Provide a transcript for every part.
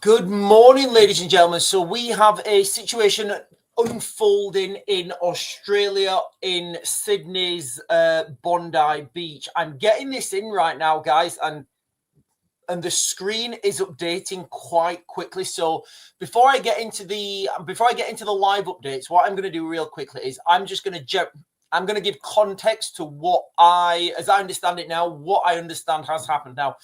Good morning, ladies and gentlemen. So we have a situation unfolding in Australia, in Sydney's Bondi Beach. I'm getting this in right now, guys, and the screen is updating quite quickly. So before I get into the live updates, what I'm going to do real quickly is I'm going to give context to what as I understand it now, what I understand has happened now.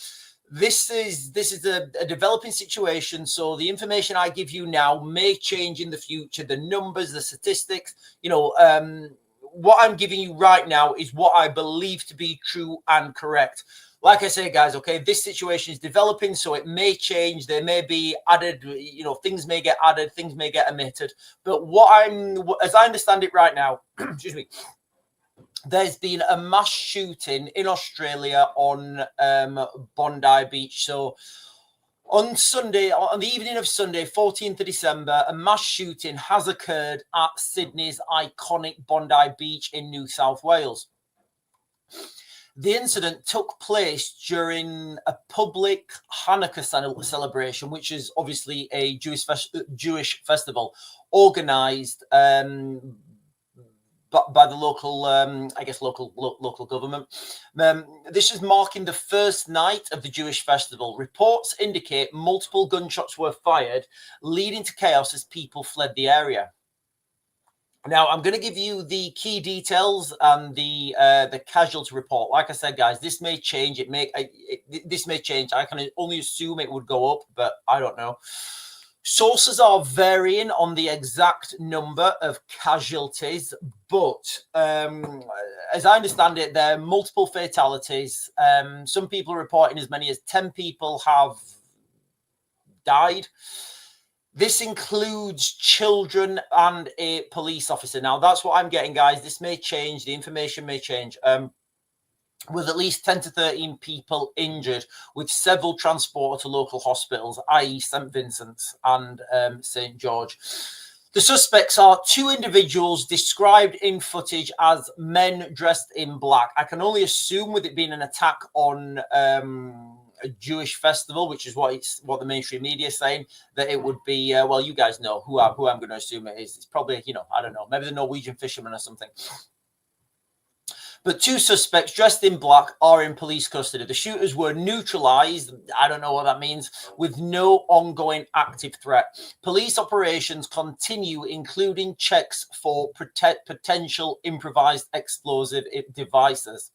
This is a developing situation, so the information I give you now may change in the future. The numbers, the statistics, what I'm giving you right now is what I believe to be true and correct. Like I say, guys, okay, this situation is developing, so it may change. There may be added, things may get added, things may get omitted. But as I understand it right now, excuse me, there's been a mass shooting in Australia on Bondi Beach. So on Sunday, on the evening of Sunday, 14th of December, a mass shooting has occurred at Sydney's iconic Bondi Beach in New South Wales. The incident took place during a public Hanukkah celebration, which is obviously a Jewish festival organised by the local, local government. This is marking the first night of the Jewish festival. Reports indicate multiple gunshots were fired, leading to chaos as people fled the area. Now, I'm going to give you the key details and the casualty report. Like I said, guys, this may change. This may change. I can only assume it would go up, but I don't know. Sources are varying on the exact number of casualties, but as I understand it, there are multiple fatalities. Some people are reporting as many as 10 people have died. This includes children and a police officer. Now, that's what I'm getting, guys. This may change. The information may change. With at least 10 to 13 people injured, with several transported to local hospitals, i.e. St. Vincent's and St. George. The suspects are two individuals described in footage as men dressed in black. I can only assume, with it being an attack on a Jewish festival, which is what the mainstream media is saying, that it would be, well, you guys know who I'm going to assume it is. It's probably, I don't know, maybe the Norwegian fishermen or something. But two suspects dressed in black are in police custody. The shooters were neutralized, I don't know what that means, with no ongoing active threat. Police operations continue, including checks for potential improvised explosive devices.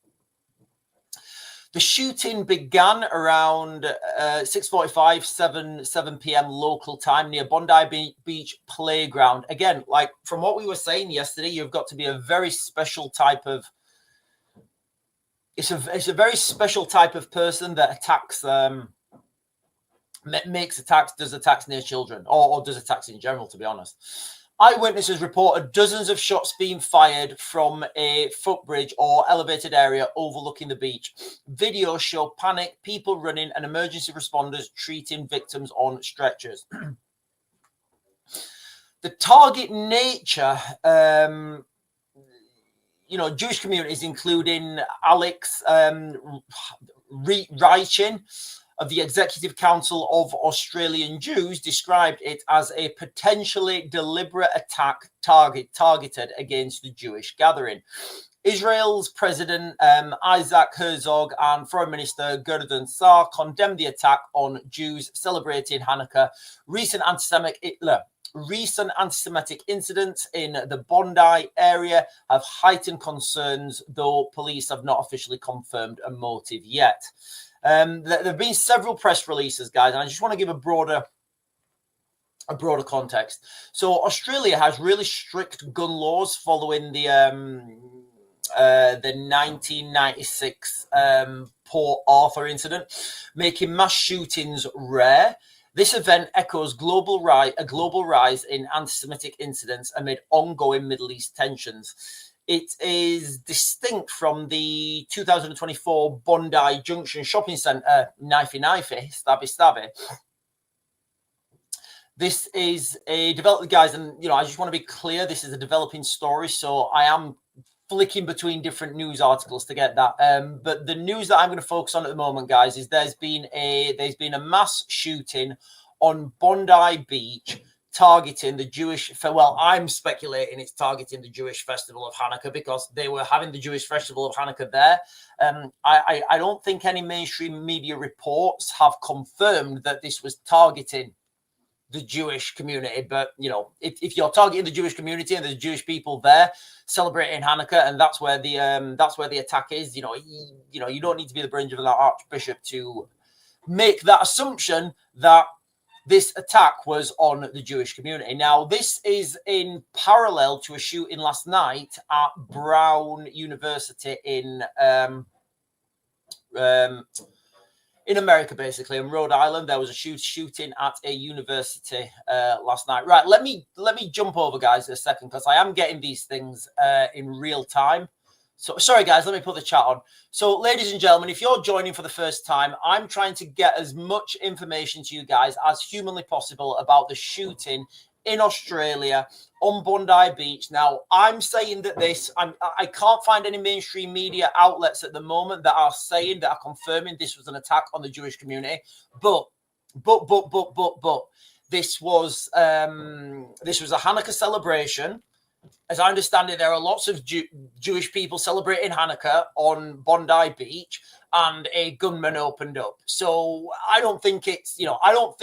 The shooting began around 6:45, 7 p.m. local time near Bondi Beach Playground. Again, like from what we were saying yesterday, you've got to be a very special type of It's a very special type of person that attacks, does attacks near children, or does attacks in general, to be honest. Eyewitnesses reported dozens of shots being fired from a footbridge or elevated area overlooking the beach. Videos show panic, people running, and emergency responders treating victims on stretchers. The target nature, Jewish communities, including Alex Reichin of the Executive Council of Australian Jews, described it as a potentially deliberate attack targeted against the Jewish gathering. Israel's President Isaac Herzog and Foreign Minister Gideon Saar condemned the attack on Jews celebrating Hanukkah. Recent anti-Semitic incidents in the Bondi area have heightened concerns, though police have not officially confirmed a motive yet. There have been several press releases, guys, and I just want to give a broader context. So Australia has really strict gun laws following the 1996 Port Arthur incident, making mass shootings rare. This event echoes a global rise in anti-Semitic incidents amid ongoing Middle East tensions. It is distinct from the 2024 Bondi Junction shopping centre, knifey, stabby, stabby. This is a developing, guys, and I just want to be clear, this is a developing story, so I am flicking between different news articles to get that. But the news that I'm going to focus on at the moment, guys, is there's been a mass shooting on Bondi Beach targeting the Jewish, well, I'm speculating it's targeting the Jewish festival of Hanukkah because they were having the Jewish festival of Hanukkah there. I don't think any mainstream media reports have confirmed that this was targeting the Jewish community, but you know, if you're targeting the Jewish community and there's Jewish people there celebrating Hanukkah, and that's where the attack is, you don't need to be the brains of that archbishop to make that assumption that this attack was on the Jewish community. Now, this is in parallel to a shooting last night at Brown University in America, basically, in Rhode Island. There was a shooting at a university last night. Right, let me jump over, guys, in a second, because I am getting these things in real time. So, sorry, guys, let me put the chat on. So, ladies and gentlemen, if you're joining for the first time, I'm trying to get as much information to you guys as humanly possible about the shooting in Australia on Bondi Beach. Now, I'm saying that I can't find any mainstream media outlets at the moment that are confirming this was an attack on the Jewish community. But this was a Hanukkah celebration. As I understand it, there are lots of Jewish people celebrating Hanukkah on Bondi Beach, and a gunman opened up. So I don't think it's I'm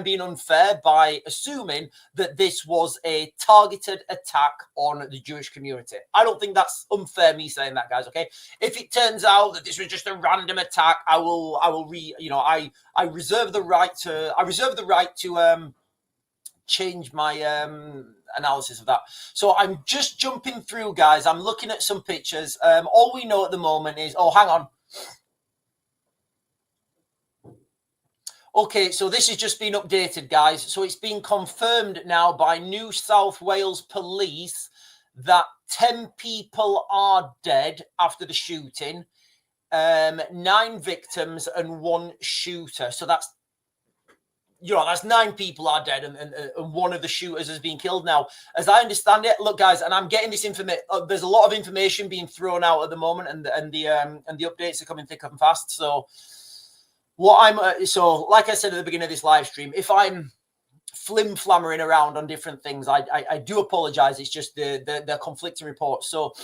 being unfair by assuming that this was a targeted attack on the Jewish community. I don't think that's unfair, me saying that, guys. Okay. If it turns out that this was just a random attack, I reserve the right to change my analysis of that. So I'm just jumping through, guys. I'm looking at some pictures. All we know at the moment is, hang on. Okay, so this has just been updated, guys. So it's been confirmed now by New South Wales Police that 10 people are dead after the shooting, 9 victims and 1 shooter. So that's 9 people are dead, and one of the shooters has been killed. Now, as I understand it, look, guys, and I'm getting this information. There's a lot of information being thrown out at the moment, and the updates are coming thick and fast. So, like I said at the beginning of this live stream, if I'm flim-flammering around on different things, I do apologize. It's just the conflicting reports. So,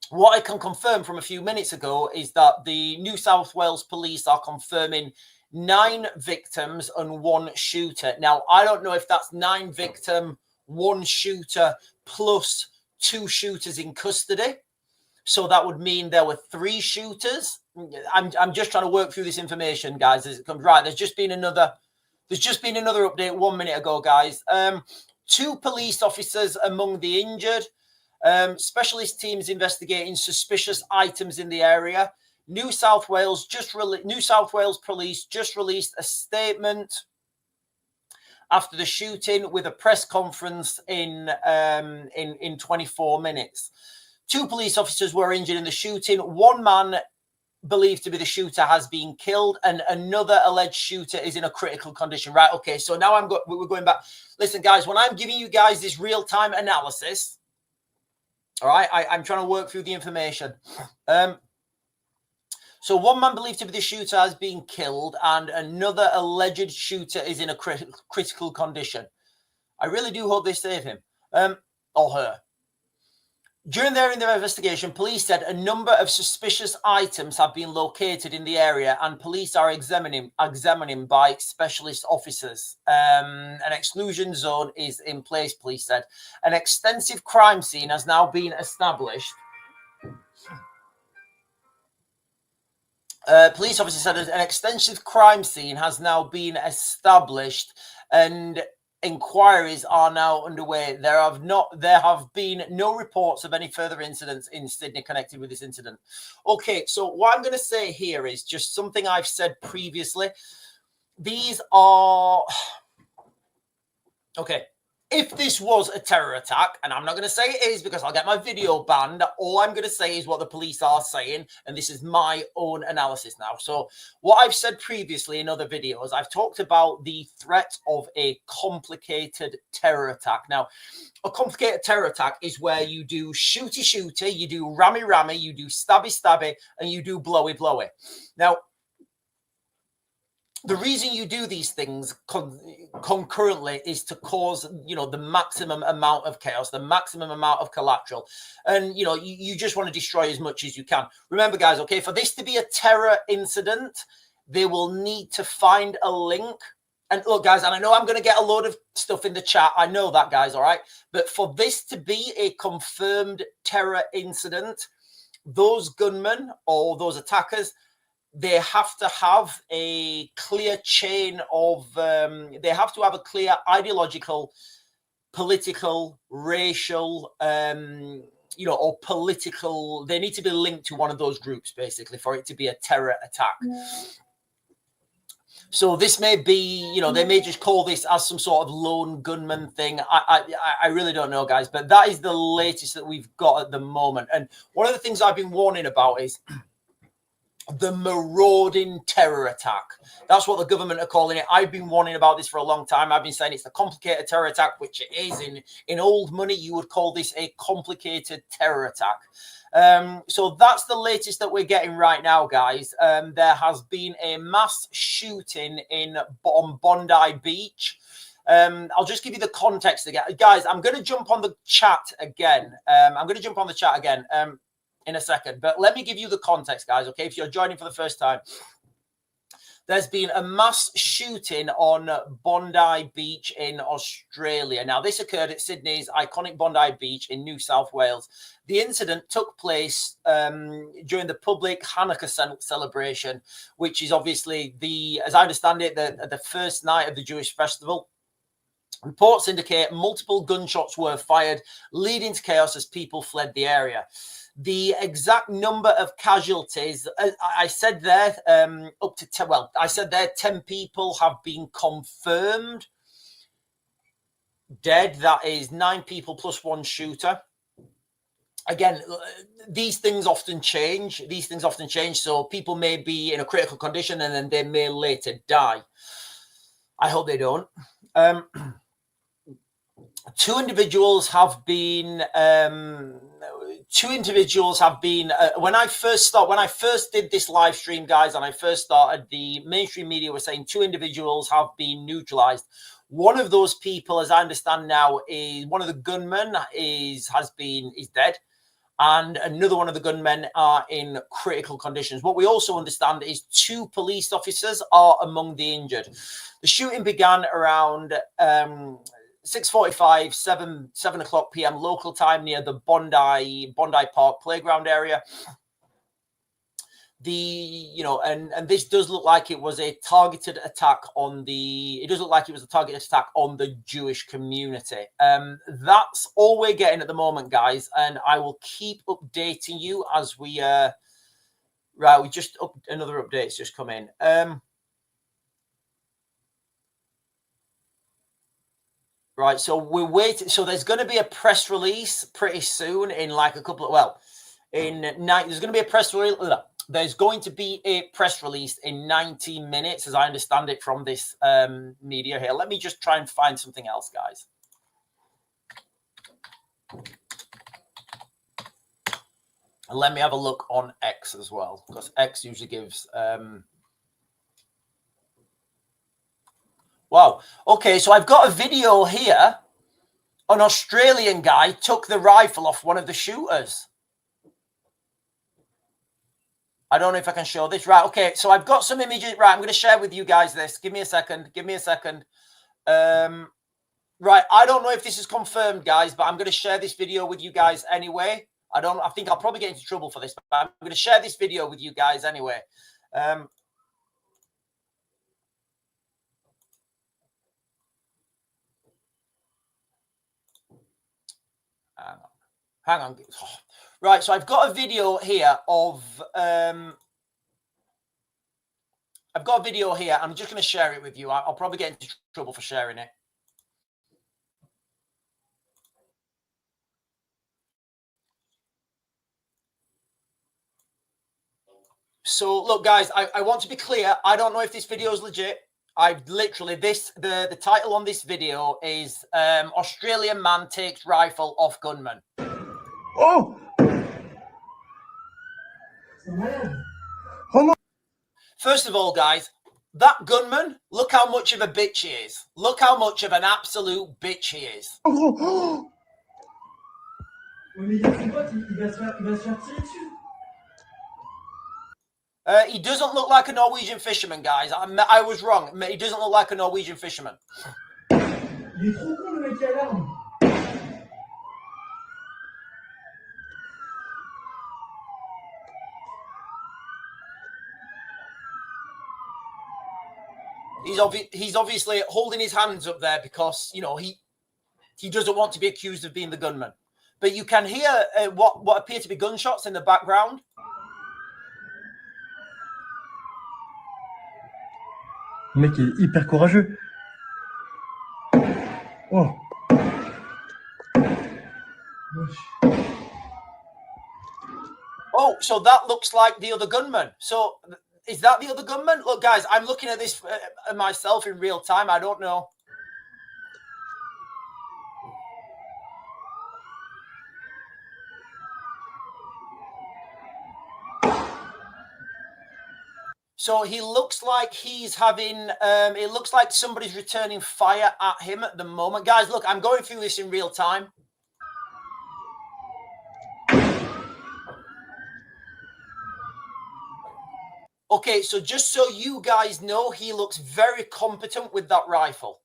what I can confirm from a few minutes ago is that the New South Wales Police are confirming 9 victims and 1 shooter. Now, I don't know if that's 9 victim, 1 shooter, plus 2 shooters in custody. So that would mean there were 3 shooters. I'm just trying to work through this information, guys, as it comes. Right, there's just been another update 1 minute ago, guys. 2 police officers among the injured. Specialist teams investigating suspicious items in the area. New South Wales Police just released a statement after the shooting with a press conference in 24 minutes. 2 police officers were injured in the shooting. 1 man believed to be the shooter has been killed, and another alleged shooter is in a critical condition. Right? Okay. So now we're going back. Listen, guys, when I'm giving you guys this real-time analysis, all right, I'm trying to work through the information. So 1 man believed to be the shooter has been killed, and another alleged shooter is in a critical condition. I really do hope they save him or her. During their investigation, police said a number of suspicious items have been located in the area, and police are examining by specialist officers. An exclusion zone is in place, police said. An extensive crime scene has now been established. Police officer said an extensive crime scene has now been established, and inquiries are now underway. There have been no reports of any further incidents in Sydney connected with this incident. Okay, so what I'm going to say here is just something I've said previously. These are okay. If this was a terror attack, and I'm not going to say it is because I'll get my video banned, all I'm going to say is what the police are saying, and this is my own analysis now. So what I've said previously in other videos, I've talked about the threat of a complicated terror attack. Now, a complicated terror attack is where you do shooty, you do rammy, you do stabby, and you do blowy. Now, the reason you do these things concurrently is to cause, you know, the maximum amount of chaos, the maximum amount of collateral. And, you know, you just want to destroy as much as you can. Remember, guys, okay, for this to be a terror incident, they will need to find a link. And look, guys, and I know I'm going to get a load of stuff in the chat. I know that, guys, all right? But for this to be a confirmed terror incident, those gunmen or those attackers, they have to have a clear chain of, they have to have a clear ideological, political, racial, you know, or political, they need to be linked to one of those groups, basically, for it to be a terror attack. So this may be, you know, they may just call this as some sort of lone gunman thing. I really don't know, guys, but that is the latest that we've got at the moment. And one of the things I've been warning about is the marauding terror attack. That's what the government are calling it. I've been warning about this for a long time. I've been saying it's a complicated terror attack, which it is. In old money, you would call this a complicated terror attack. So that's the latest that we're getting right now, guys. There has been a mass shooting on Bondi Beach. I'll just give you the context again. Guys, I'm going to jump on the chat again. In a second, but let me give you the context, guys, okay? If you're joining for the first time, there's been a mass shooting on Bondi Beach in Australia. Now, this occurred at Sydney's iconic Bondi Beach in New South Wales. The incident took place during the public Hanukkah celebration, which is obviously as I understand it, the first night of the Jewish festival. Reports indicate multiple gunshots were fired, leading to chaos as people fled the area. The exact number of casualties, I said there, up to 10. Well, I said there 10 people have been confirmed dead. That is 9 people plus 1 shooter. Again, these things often change. So people may be in a critical condition and then they may later die. I hope they don't. 2 individuals have been. When I first did this live stream, guys, and I first started, the mainstream media was saying 2 individuals have been neutralized. One of those people, as I understand now, is one of the gunmen is dead, and another one of the gunmen are in critical conditions. What we also understand is 2 police officers are among the injured. The shooting began around 6:45, 7 o'clock p.m. local time near the Bondi Park playground area. And this does look like it was a targeted attack on the Jewish community. That's all we're getting at the moment, guys, and I will keep updating you as we another update's just come in. Right, so we're waiting. So there's going to be a press release pretty soon in like a couple of, there's going to be a press release. There's going to be a press release in 90 minutes, as I understand it from this media here. Let me just try and find something else, guys. And let me have a look on X as well, because X usually gives... Wow. Okay, so I've got a video here. An Australian guy took the rifle off one of the shooters. I don't know if I can show this. Right, okay, so I've got some images. Right, I'm going to share with you guys this. Give me a second. Right, I don't know if this is confirmed, guys, but I'm going to share this video with you guys anyway. I think I'll probably get into trouble for this, but I'm going to share this video with you guys anyway. Hang on. Right, so I've got a video here of... I'm just going to share it with you. I'll probably get into trouble for sharing it. So, look, guys, I want to be clear. I don't know if this video is legit. I've literally, the title on this video is Australian man takes rifle off gunman. Oh! Hold on. First of all, guys, that gunman, look how much of a bitch he is. Look how much of an absolute bitch he is. En gros, oh mais il y a son pote, il va se faire tirer dessus. He doesn't look like a Norwegian fisherman, guys. I was wrong. He doesn't look like a Norwegian fisherman. Il est trop con, le mec qui a l'arme. He's obviously holding his hands up there because, you know, he doesn't want to be accused of being the gunman. But you can hear what appear to be gunshots in the background. Le mec est hyper courageux. Oh. Oh, so that looks like the other gunman. So is that the other gunman? Look, guys, I'm looking at this myself in real time. I don't know. So he looks like he's having, it looks like somebody's returning fire at him at the moment. Guys, look, I'm going through this in real time. Okay, so just so you guys know, he looks very competent with that rifle.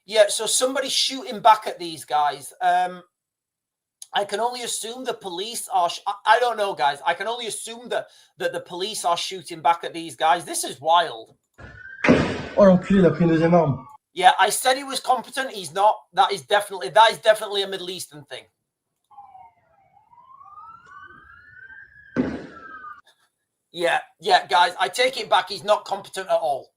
Yeah, so somebody's shooting back at these guys. I can only assume the police are... I don't know, guys. I can only assume that the police are shooting back at these guys. This is wild. Oh, l'enculé, il a pris une deuxième arme. Yeah, I said he was competent. He's not. That is definitely a Middle Eastern thing. Yeah, guys, I take it back. He's not competent at all.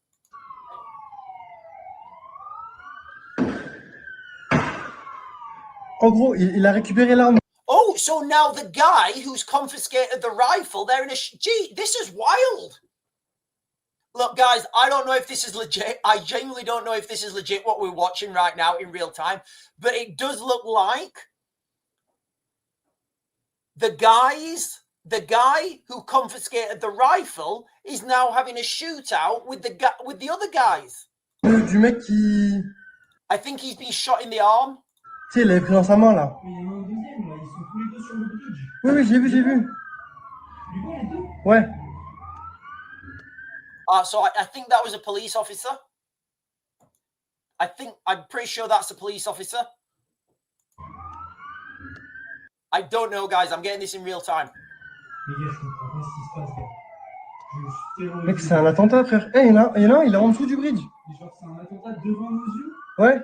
En gros, il a récupéré l'arme. Oh, so now the guy who's confiscated the rifle, they're in a... Gee, this is wild. Look, guys, I don't know if this is legit. I genuinely don't know if this is legit what we're watching right now in real time. But it does look like the guy who confiscated the rifle is now having a shootout with the other guys. Du mec qui... I think he's been shot in the arm. Tu sais, il l'avait pris dans sa main, là. Mais il y en a un deuxième, là. Ils sont tous les deux sur le bridge. Oui, j'ai vu. Tu les vois, les deux? Ouais. So I think that was a police officer. I'm pretty sure that's a police officer. I don't know, guys. I'm getting this in real time. Les gars, je comprends pas ce qui se passe, gars. Mec, c'est un attentat, frère. Eh, il y en a un, il est en dessous du bridge. Mais genre, c'est un attentat devant nos yeux? Ouais.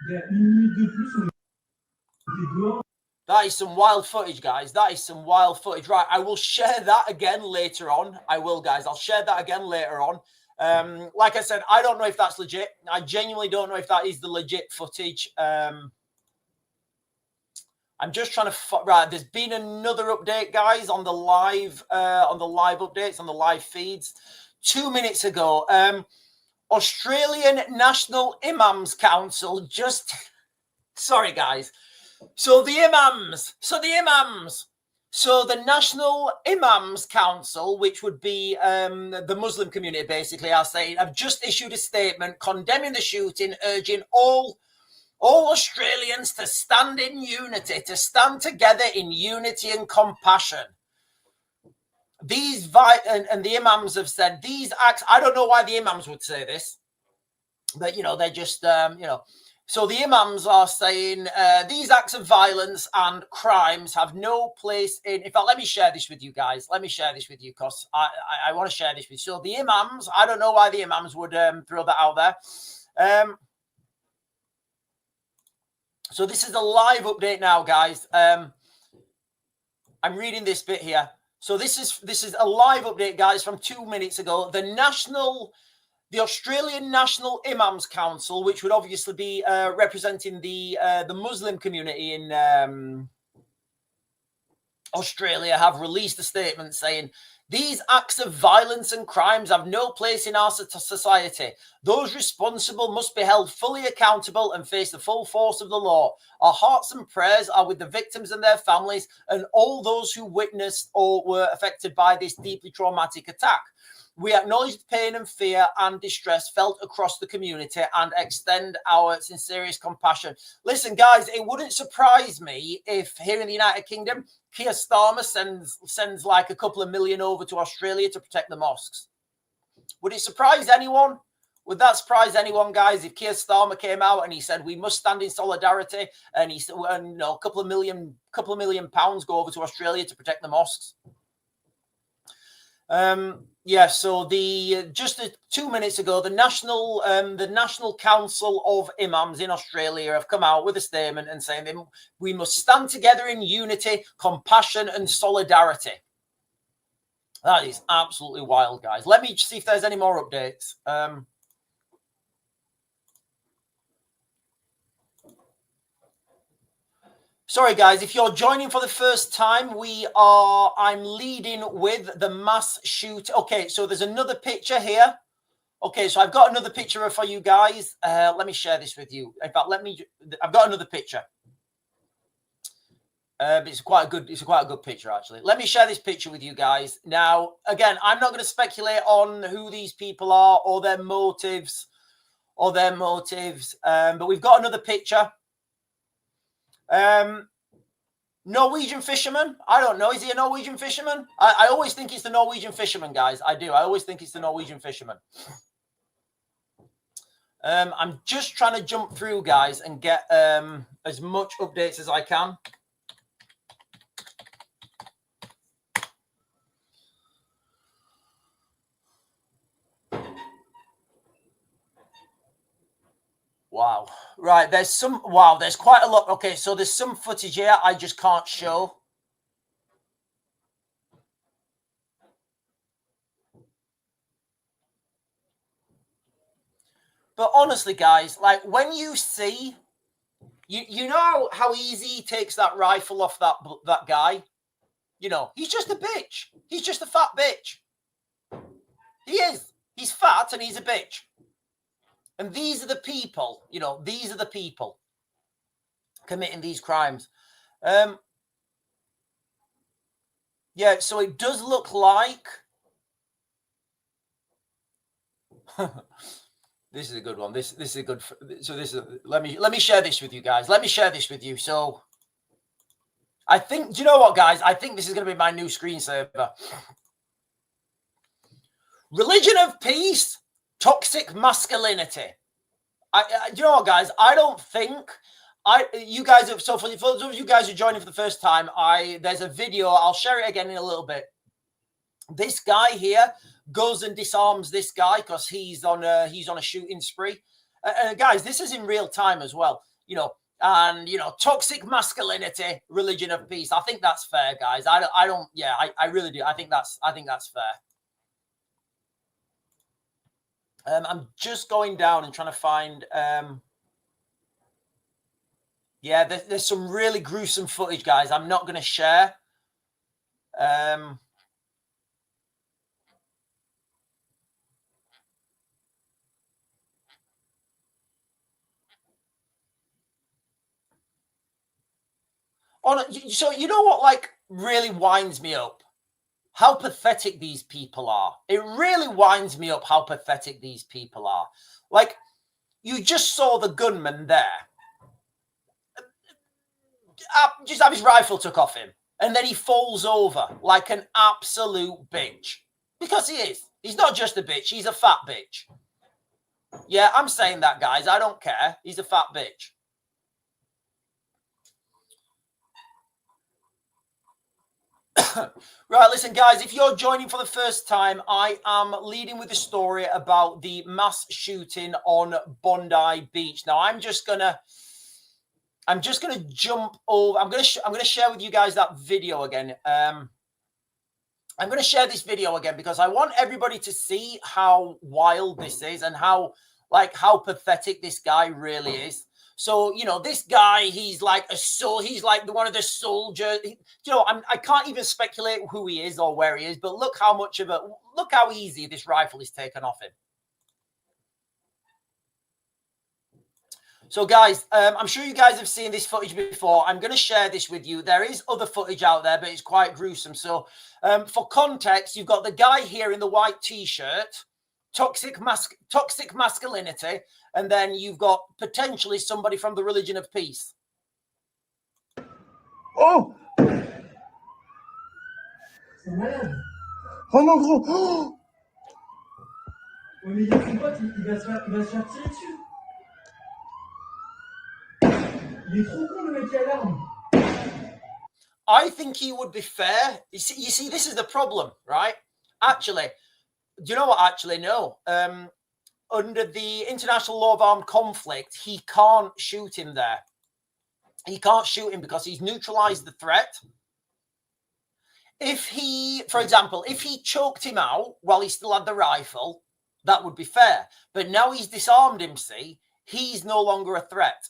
Il y a une minute de plus, on est dehors. That is some wild footage, guys. That is some wild footage. Right, I will share that again later on. I will, guys. I'll share that again later on. Like I said, I don't know if that's legit. I genuinely don't know if that is the legit footage. I'm just trying to... Right, there's been another update, guys, on the live updates, on the live feeds. 2 minutes ago, Australian National Imams Council just... Sorry, guys. So the National Imams Council, which would be the Muslim community, basically, are saying, have just issued a statement condemning the shooting, urging all Australians to stand in unity, to stand together in unity and compassion. And the imams have said these acts... I don't know why the imams would say this, but, you know, they're just, you know... So the imams are saying these acts of violence and crimes have no place in... In fact, let me share this with you guys. Let me share this with you because I want to share this with you. So the imams, I don't know why the imams would throw that out there. So this is a live update now, guys. I'm reading this bit here. So this is a live update, guys, from 2 minutes ago. The Australian National Imams Council, which would obviously be representing the Muslim community in Australia, have released a statement saying These acts of violence and crimes have no place in our society. Those responsible must be held fully accountable and face the full force of the law. Our hearts and prayers are with the victims and their families and all those who witnessed or were affected by this deeply traumatic attack. We acknowledge the pain and fear and distress felt across the community and extend our sincerest compassion. Listen, guys, it wouldn't surprise me if here in the United Kingdom, Keir Starmer sends like a couple of million over to Australia to protect the mosques. Would it surprise anyone? Would that surprise anyone, guys, if Keir Starmer came out and he said we must stand in solidarity, and he said, a couple of million pounds go over to Australia to protect the mosques? Yeah, so just 2 minutes ago, the National Council of Imams in Australia have come out with a statement and saying we must stand together in unity, compassion, and solidarity. That is absolutely wild, guys. Let me see if there's any more updates. Sorry, guys, if you're joining for the first time, I'm leading with the mass shoot. Okay, so there's another picture here. Okay, so I've got another picture for you guys. Let me share this with you. In fact, I've got another picture. It's quite a good picture, actually. Let me share this picture with you guys. Now, again, I'm not going to speculate on who these people are or their motives, but we've got another picture. Norwegian fisherman. I don't know. Is he a Norwegian fisherman? I always think it's the Norwegian fisherman, guys. I do. I always think it's the Norwegian fisherman. I'm just trying to jump through, guys, and get as much updates as I can. Wow. Right. There's quite a lot. Okay. So there's some footage here I just can't show. But honestly, guys, like when you see, you know how easy he takes that rifle off that guy? You know, he's just a bitch. He's just a fat bitch. He is. He's fat and he's a bitch. And these are the people, these are the people committing these crimes. Yeah, so it does look like this is a good one. This is a good. So this is. Let me share this with you guys. Let me share this with you. So I think. Do you know what, guys? I think this is going to be my new screensaver. Religion of peace, toxic masculinity. You know what, guys? I don't think you guys have. So for those of you guys who are joining for the first time, there's a video. I'll share it again in a little bit. This guy here goes and disarms this guy because he's on a shooting spree. Guys, this is in real time as well. Toxic masculinity, religion of peace. I think that's fair, guys. I really do. I think that's fair. I'm just going down and trying to find. There's some really gruesome footage, guys. I'm not going to share. So you know what, like, really winds me up? How pathetic these people are. It really winds me up how pathetic these people are. Like, you just saw the gunman there. Just have his rifle took off him. And then he falls over like an absolute bitch. Because he is. He's not just a bitch. He's a fat bitch. Yeah, I'm saying that, guys. I don't care. He's a fat bitch. Right, listen, guys, if you're joining for the first time, I am leading with the story about the mass shooting on Bondi Beach. Now, I'm just gonna jump over. I'm gonna share with you guys that video again. I'm gonna share this video again because I want everybody to see how wild this is and how pathetic this guy really is. So, you know, this guy, he's like one of the soldiers. I can't even speculate who he is or where he is, but look how easy this rifle is taken off him. So, guys, I'm sure you guys have seen this footage before. I'm going to share this with you. There is other footage out there, but it's quite gruesome. So, for context, you've got the guy here in the white T-shirt, toxic masculinity, and then you've got potentially somebody from the religion of peace. Oh! C'est malade. Oh non, gros! Oh! Ouais, mais il y a son pote, il va se faire tirer dessus. Il est trop con, le mec qui a l'arme. I think he would be fair. You see, this is the problem, right? Actually, do you know what? Actually, no. Under the international law of armed conflict, he can't shoot him there. He can't shoot him because he's neutralized the threat. If he, for example, if he choked him out while he still had the rifle, that would be fair. But now he's disarmed him, see, he's no longer a threat.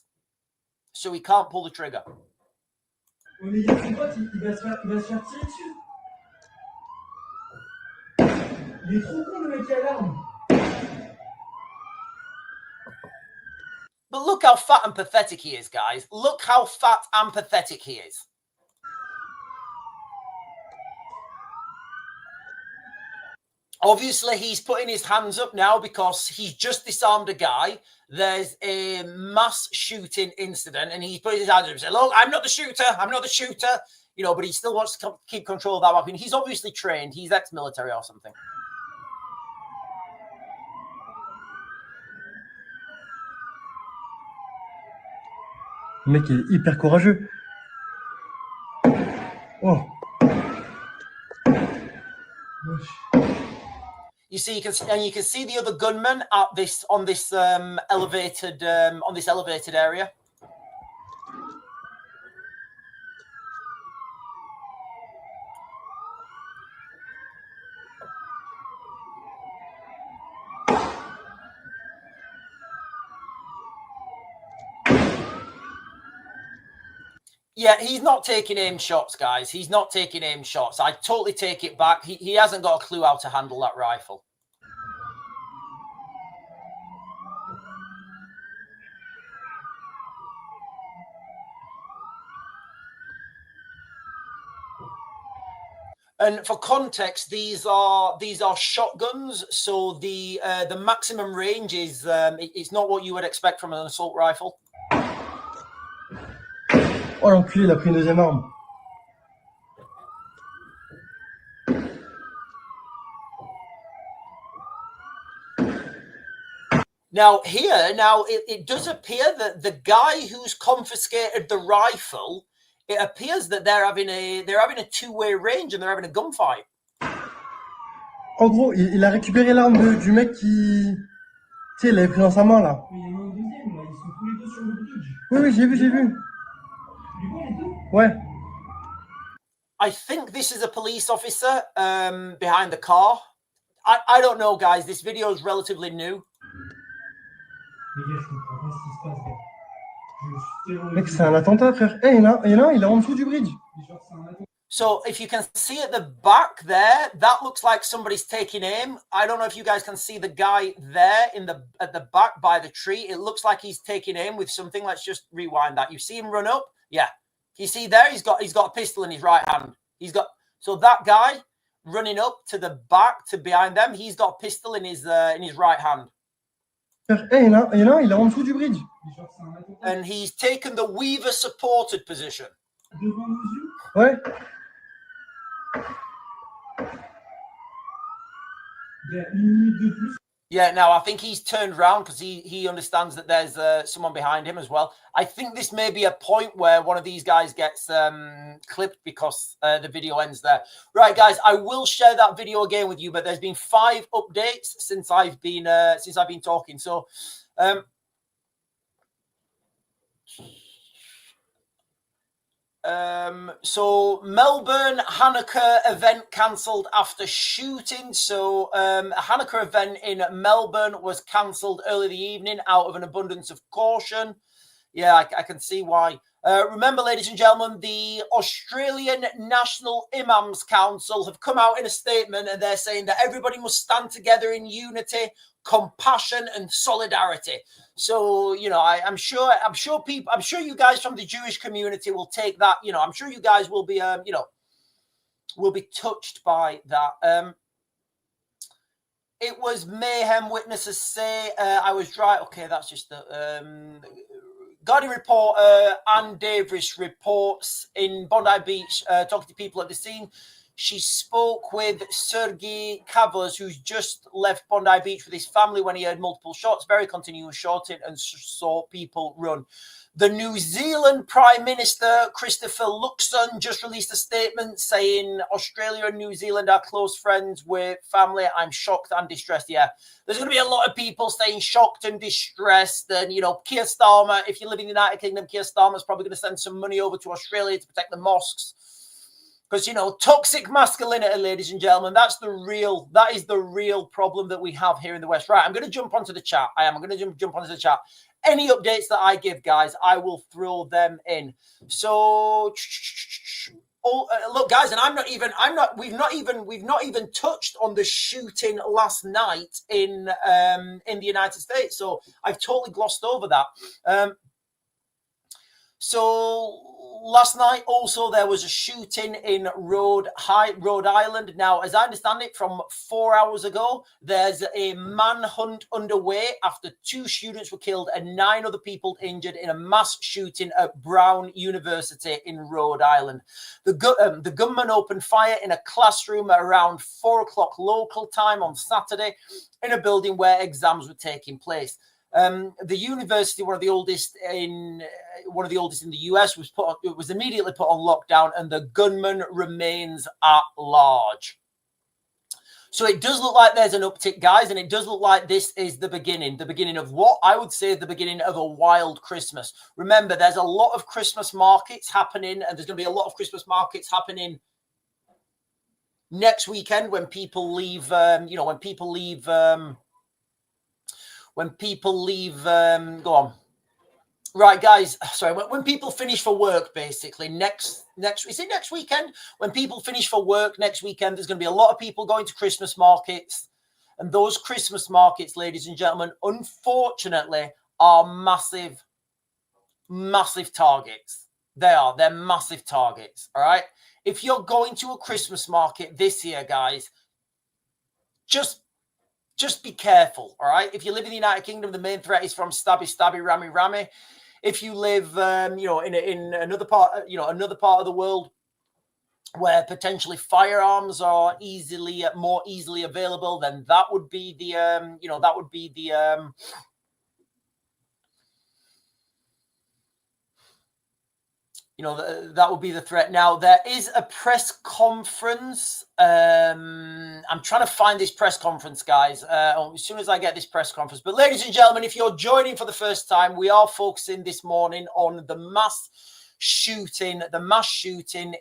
So he can't pull the trigger. Ouais, mais il y a son pote, il va se faire tirer dessus. Il est trop con, le mec qui a l'arme. But look how fat and pathetic he is, guys. Look how fat and pathetic he is. Obviously, he's putting his hands up now because he's just disarmed a guy. There's a mass shooting incident, and he's putting his hands up and saying, look, I'm not the shooter. I'm not the shooter. You know, but he still wants to keep control of that weapon. He's obviously trained. He's ex-military or something. Le mec est hyper courageux. Oh. You see, you can see the other gunman at on this elevated area. Yeah, he's not taking aim shots, guys. He's not taking aim shots. I totally take it back. He hasn't got a clue how to handle that rifle. And for context, these are shotguns, so the maximum range is it's not what you would expect from an assault rifle. Oh l'enculé, il a pris une deuxième arme. Now it does appear that the guy who's confiscated the rifle, it appears that they're having a two-way range and they're having a gunfight. En gros, il a récupéré l'arme du mec qui... Tu sais, il l'avait pris dans sa main, là. Mais il y en a un deuxième, là. Ils sont tous les deux sur le bridge. Oui, j'ai vu. Tu les vois, les deux? Ouais. I think this is a police officer behind the car. I don't know, guys. This video is relatively new. Les gars, je comprends pas ce qui se passe, gars. Je suis terrorisé. Mec, c'est un attentat, frère. Eh, il y en a un, il est en dessous du bridge. Mais genre, c'est un attentat. So if you can see at the back there, that looks like somebody's taking aim. I don't know if you guys can see the guy there at the back by the tree. It looks like he's taking aim with something. Let's just rewind that. You see him run up? Yeah. You see there, he's got a pistol in his right hand. So that guy running up to the back to behind them, he's got a pistol in his right hand. Eh, il y en a un, il est en dessous du bridge. Mais genre, c'est un attentat. And he's taken the Weaver supported position. Devant nos yeux. Ouais. Il y a une minute de plus. Yeah, now I think he's turned around because he understands that there's someone behind him as well. I think this may be a point where one of these guys gets clipped because the video ends there. Right, guys, I will share that video again with you, but there's been 5 updates since I've been talking. So, so Melbourne Hanukkah event cancelled after shooting. So a Hanukkah event in Melbourne was cancelled early the evening out of an abundance of caution. Yeah, I can see why. Remember, ladies and gentlemen, the Australian National Imams Council have come out in a statement, and they're saying that everybody must stand together in unity, compassion, and solidarity. So, you know, I'm sure you guys from the Jewish community will take that. You know, I'm sure you guys will be, you know, will be touched by that. It was mayhem, witnesses say. I was dry. Okay, that's just the Guardian reporter Anne Davis reports in Bondi Beach, talking to people at the scene. She spoke with Sergei Kavos, who's just left Bondi Beach with his family when he heard multiple shots, very continuous shooting, and saw people run. The New Zealand Prime Minister, Christopher Luxon, just released a statement saying Australia and New Zealand are close friends with family. I'm shocked and distressed. Yeah, there's going to be a lot of people staying shocked and distressed. And, you know, Keir Starmer, if you live in the United Kingdom, Keir Starmer's probably going to send some money over to Australia to protect the mosques. Because, you know, toxic masculinity, ladies and gentlemen, that is the real problem that we have here in the West. Right, I'm going to jump onto the chat. I'm going to jump onto the chat. Any updates that I give, guys, I will throw them in. So, look, guys, and we've not even touched on the shooting last night in the United States. So I've totally glossed over that. So last night also there was a shooting in Rhode Island. Now, as I understand it, from 4 hours ago, there's a manhunt underway after 2 students were killed and 9 other people injured in a mass shooting at Brown University in Rhode Island. The gunman opened fire in a classroom at around 4 o'clock local time on Saturday in a building where exams were taking place. The university, one of the oldest in the US, was immediately put on lockdown, and the gunman remains at large. So it does look like there's an uptick, guys, and it does look like this is the beginning of what I would say is the beginning of a wild Christmas. Remember, there's a lot of Christmas markets happening, and there's going to be a lot of Christmas markets happening next weekend when people leave. Go on. Right, guys. Sorry, when people finish for work, basically next is it next weekend? When people finish for work next weekend, there's going to be a lot of people going to Christmas markets, and those Christmas markets, ladies and gentlemen, unfortunately, are massive targets. They're massive targets. All right. If you're going to a Christmas market this year, guys, just be careful, all right? If you live in the United Kingdom, the main threat is from stabby, rammy. If you live, in another part of the world where potentially firearms are more easily available, then that would be that would be the threat. Now, there is a press conference. I'm trying to find this press conference, guys, as soon as I get this press conference. But ladies and gentlemen, if you're joining for the first time, we are focusing this morning on the mass shooting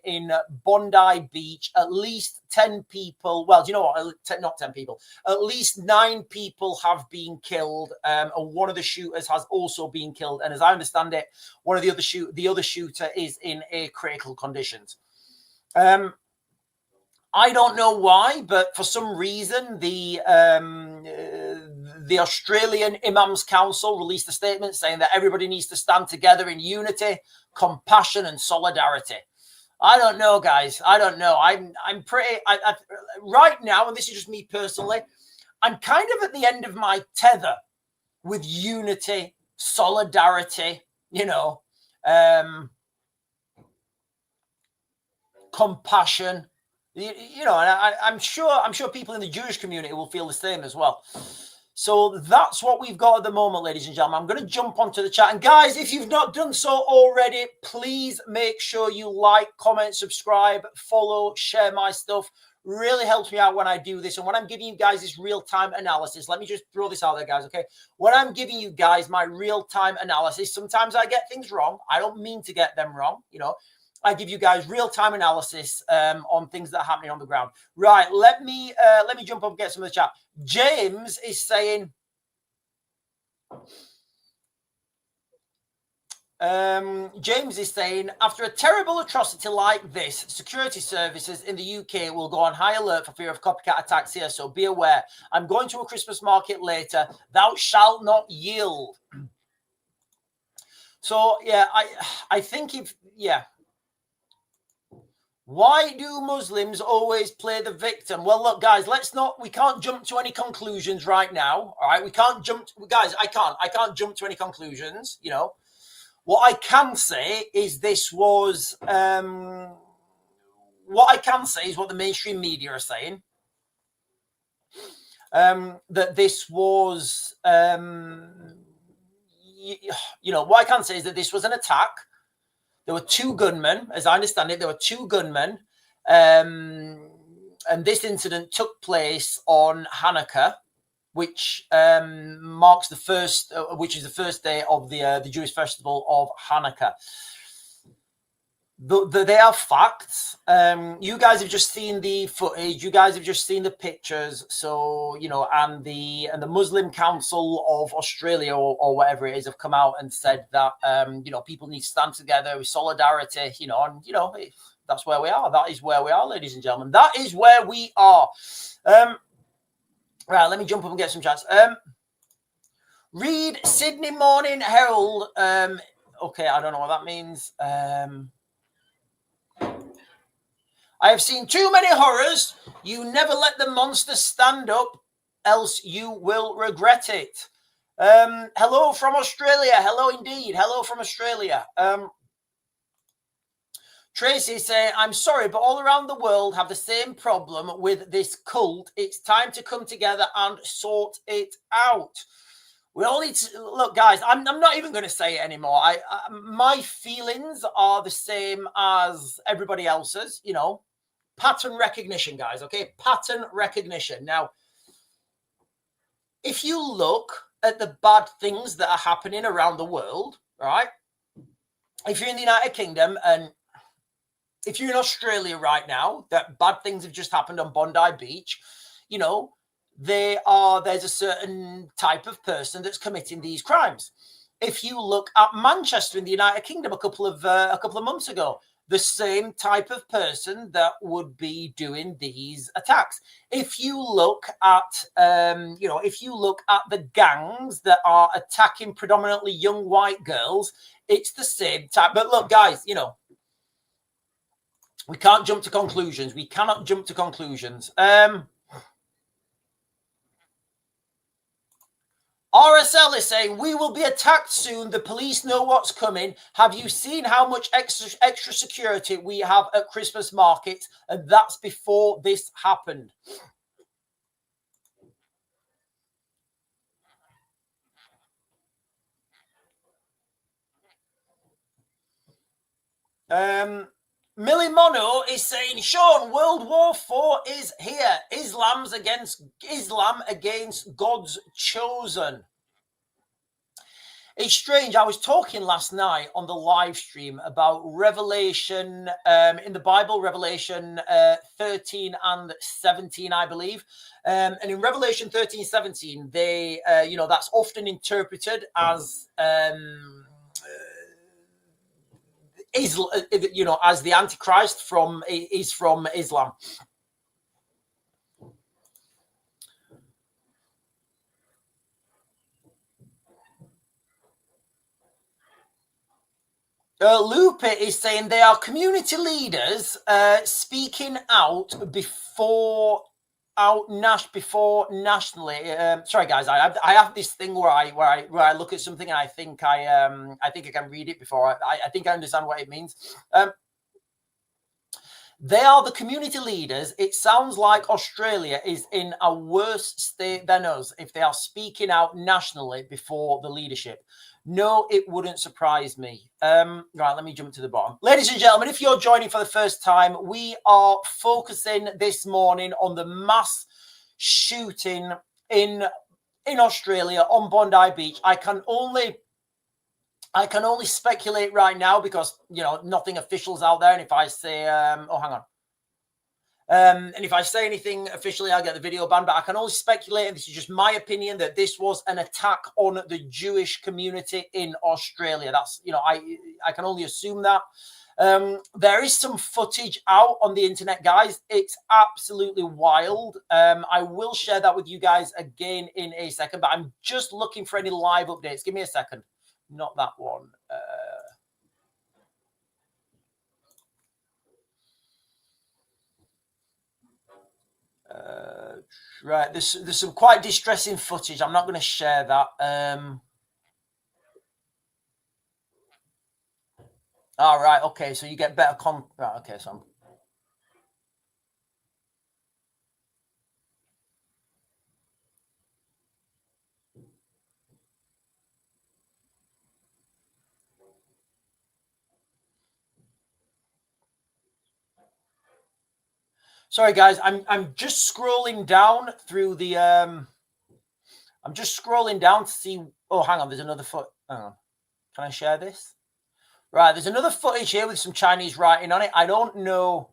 in Bondi Beach. At least 10 people, well, do you know what? Not 10 people. At least 9 people have been killed, and one of the shooters has also been killed. And as I understand it, the other shooter is in a critical conditions. I don't know why, but for some reason, the Australian Imams Council released a statement saying that everybody needs to stand together in unity, compassion, and solidarity. I don't know, guys. I don't know. I'm pretty right now, and this is just me personally, I'm kind of at the end of my tether with unity, solidarity, compassion. And I'm sure people in the Jewish community will feel the same as well. So that's what we've got at the moment, ladies and gentlemen. I'm going to jump onto the chat. And guys, if you've not done so already, please make sure you like, comment, subscribe, follow, share my stuff. Really helps me out when I do this. And when I'm giving you guys this real-time analysis, let me just throw this out there, guys, okay? When I'm giving you guys my real-time analysis, sometimes I get things wrong. I don't mean to get them wrong, I give you guys real-time analysis on things that are happening on the ground. Right, let me jump up and get some of the chat. James is saying, James is saying, after a terrible atrocity like this, security services in the UK will go on high alert for fear of copycat attacks here, so be aware. I'm going to a Christmas market later. Thou shalt not yield. So, yeah, I think why do Muslims always play the victim? Well, look, guys, we can't jump to any conclusions right now, all right? We can't jump, guys, I can't jump to any conclusions, you know. What I can say is what I can say is what the mainstream media are saying. That this was, what I can say is that this was an attack. There were two gunmen, as I understand it. There were two gunmen, and this incident took place on Hanukkah, which marks the first, which is the first day of the Jewish festival of Hanukkah. They are facts. You guys have just seen the footage. You guys have just seen the pictures. So, you know, and the Muslim Council of Australia or whatever it is have come out and said that, you know, people need to stand together with solidarity, you know, and, you know, that's where we are. That is where we are, ladies and gentlemen. That is where we are. Right, let me jump up and get some chats. Read Sydney Morning Herald. Okay, I don't know what that means. I have seen too many horrors. You never let the monster stand up, else you will regret it. Hello from Australia. Hello indeed. Hello from Australia. Tracy saying, I'm sorry, but all around the world have the same problem with this cult. It's time to come together and sort it out. We all need to look, guys. I'm not even going to say it anymore. My feelings are the same as everybody else's. You know, pattern recognition, guys. Okay, pattern recognition. Now, if you look at the bad things that are happening around the world, right? If you're in the United Kingdom and if you're in Australia right now, that bad things have just happened on Bondi Beach. You know. There's a certain type of person that's committing these crimes. If you look at Manchester in the United Kingdom a couple of months ago, the same type of person that would be doing these attacks. If you look at if you look at the gangs that are attacking predominantly young white girls, it's the same type. But look, guys, you know, we can't jump to conclusions. We cannot jump to conclusions. RSL is saying, we will be attacked soon. The police know what's coming. Have you seen how much extra security we have at Christmas markets? And that's before this happened. Millie Mono is saying, Sean, World War IV is here. Islam against God's chosen. It's strange. I was talking last night on the live stream about Revelation in the Bible, Revelation 13 and 17, I believe. And in Revelation 13, 17, they, that's often interpreted as Islam, as the Antichrist from Islam. Lupe is saying they are community leaders speaking out nationally. Sorry, guys, I have this thing where I look at something and I think I can read it before I think I understand what it means. They are the community leaders. It sounds like Australia is in a worse state than us if they are speaking out nationally before the leadership. No, it wouldn't surprise me. Right, let me jump to the bottom. Ladies and gentlemen, if you're joining for the first time, we are focusing this morning on the mass shooting in Australia on Bondi Beach. I can only speculate right now because, you know, nothing official's out there. And if I say, hang on. And if I say anything officially, I'll get the video banned. But I can only speculate, and this is just my opinion, that this was an attack on the Jewish community in Australia. That's, you know, I can only assume that. There is some footage out on the internet, guys. It's absolutely wild. I will share that with you guys again in a second, but I'm just looking for any live updates. Give me a second. Not that one. Right, there's some quite distressing footage. I'm not going to share that. All right, okay, so you get better right, okay, so I'm... Sorry, guys, I'm just scrolling down through the I'm just scrolling down to see. Oh, hang on, there's another foot. Hang on. Can I share this? Right, there's another footage here with some Chinese writing on it. I don't know.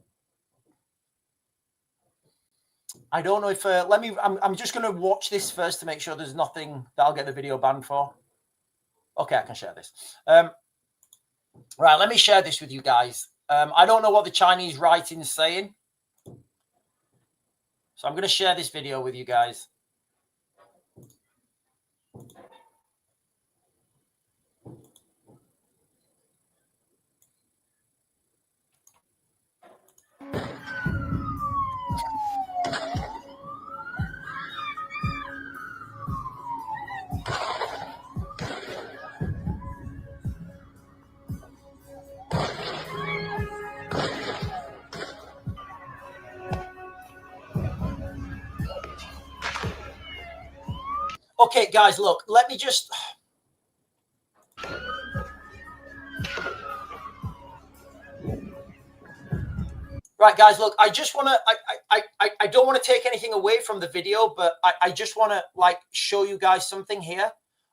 I don't know if let me. I'm just going to watch this first to make sure there's nothing that I'll get the video banned for. Okay, I can share this. Right, let me share this with you guys. I don't know what the Chinese writing is saying, so I'm going to share this video with you guys. Okay, guys, look, let me just... Right, guys, look, I just want to... I don't want to take anything away from the video, but I just want to, like, show you guys something here.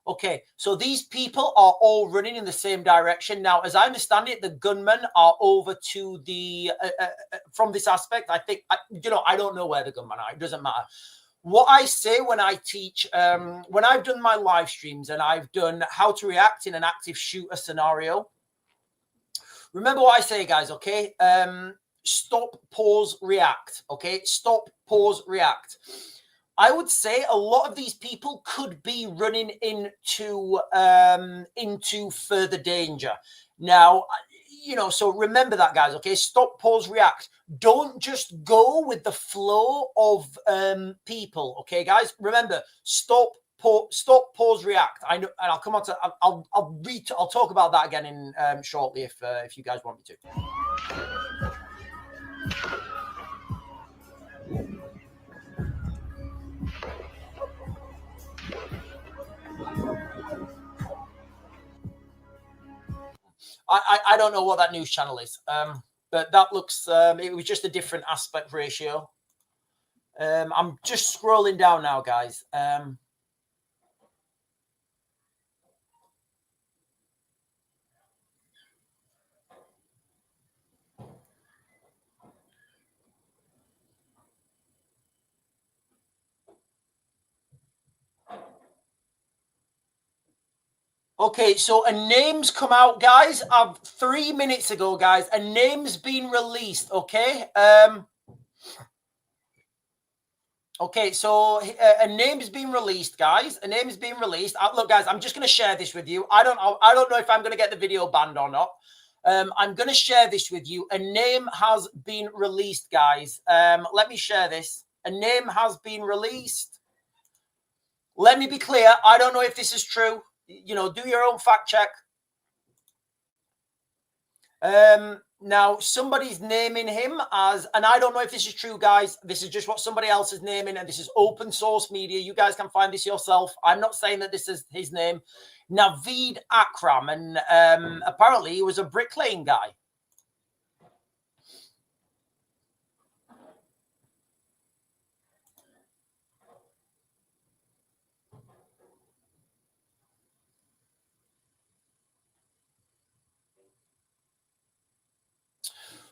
Okay, so these people are all running in the same direction. Now, as I understand it, the gunmen are over to the... from this aspect, I think... you know, I don't know where the gunmen are. It doesn't matter. What I say when I teach, when I've done my live streams and I've done how to react in an active shooter scenario, remember what I say, guys, okay? Stop, pause, react, okay? Stop, pause, react. I would say a lot of these people could be running into further danger. Now, you know, so remember that, guys, okay? Stop, pause, react. Don't just go with the flow of people, okay, guys? Remember, stop, pause, react. I know, and I'll come on to... I'll talk about that again in shortly if you guys want me to. I don't know what that news channel is, but that looks... it was just a different aspect ratio. I'm just scrolling down now, guys. Okay, so a name's come out, guys. 3 minutes ago, guys. A name's been released, okay? Okay, so a name has been released, guys. A name has been released. Look, guys, I'm just going to share this with you. I don't know if I'm going to get the video banned or not. I'm going to share this with you. A name has been released, guys. Let me share this. A name has been released. Let me be clear. I don't know if this is true. You know, do your own fact check. Now, somebody's naming him as, and I don't know if this is true, guys. This is just what somebody else is naming, and this is open source media. You guys can find this yourself. I'm not saying that this is his name. Naveed Akram, and apparently he was a bricklaying guy.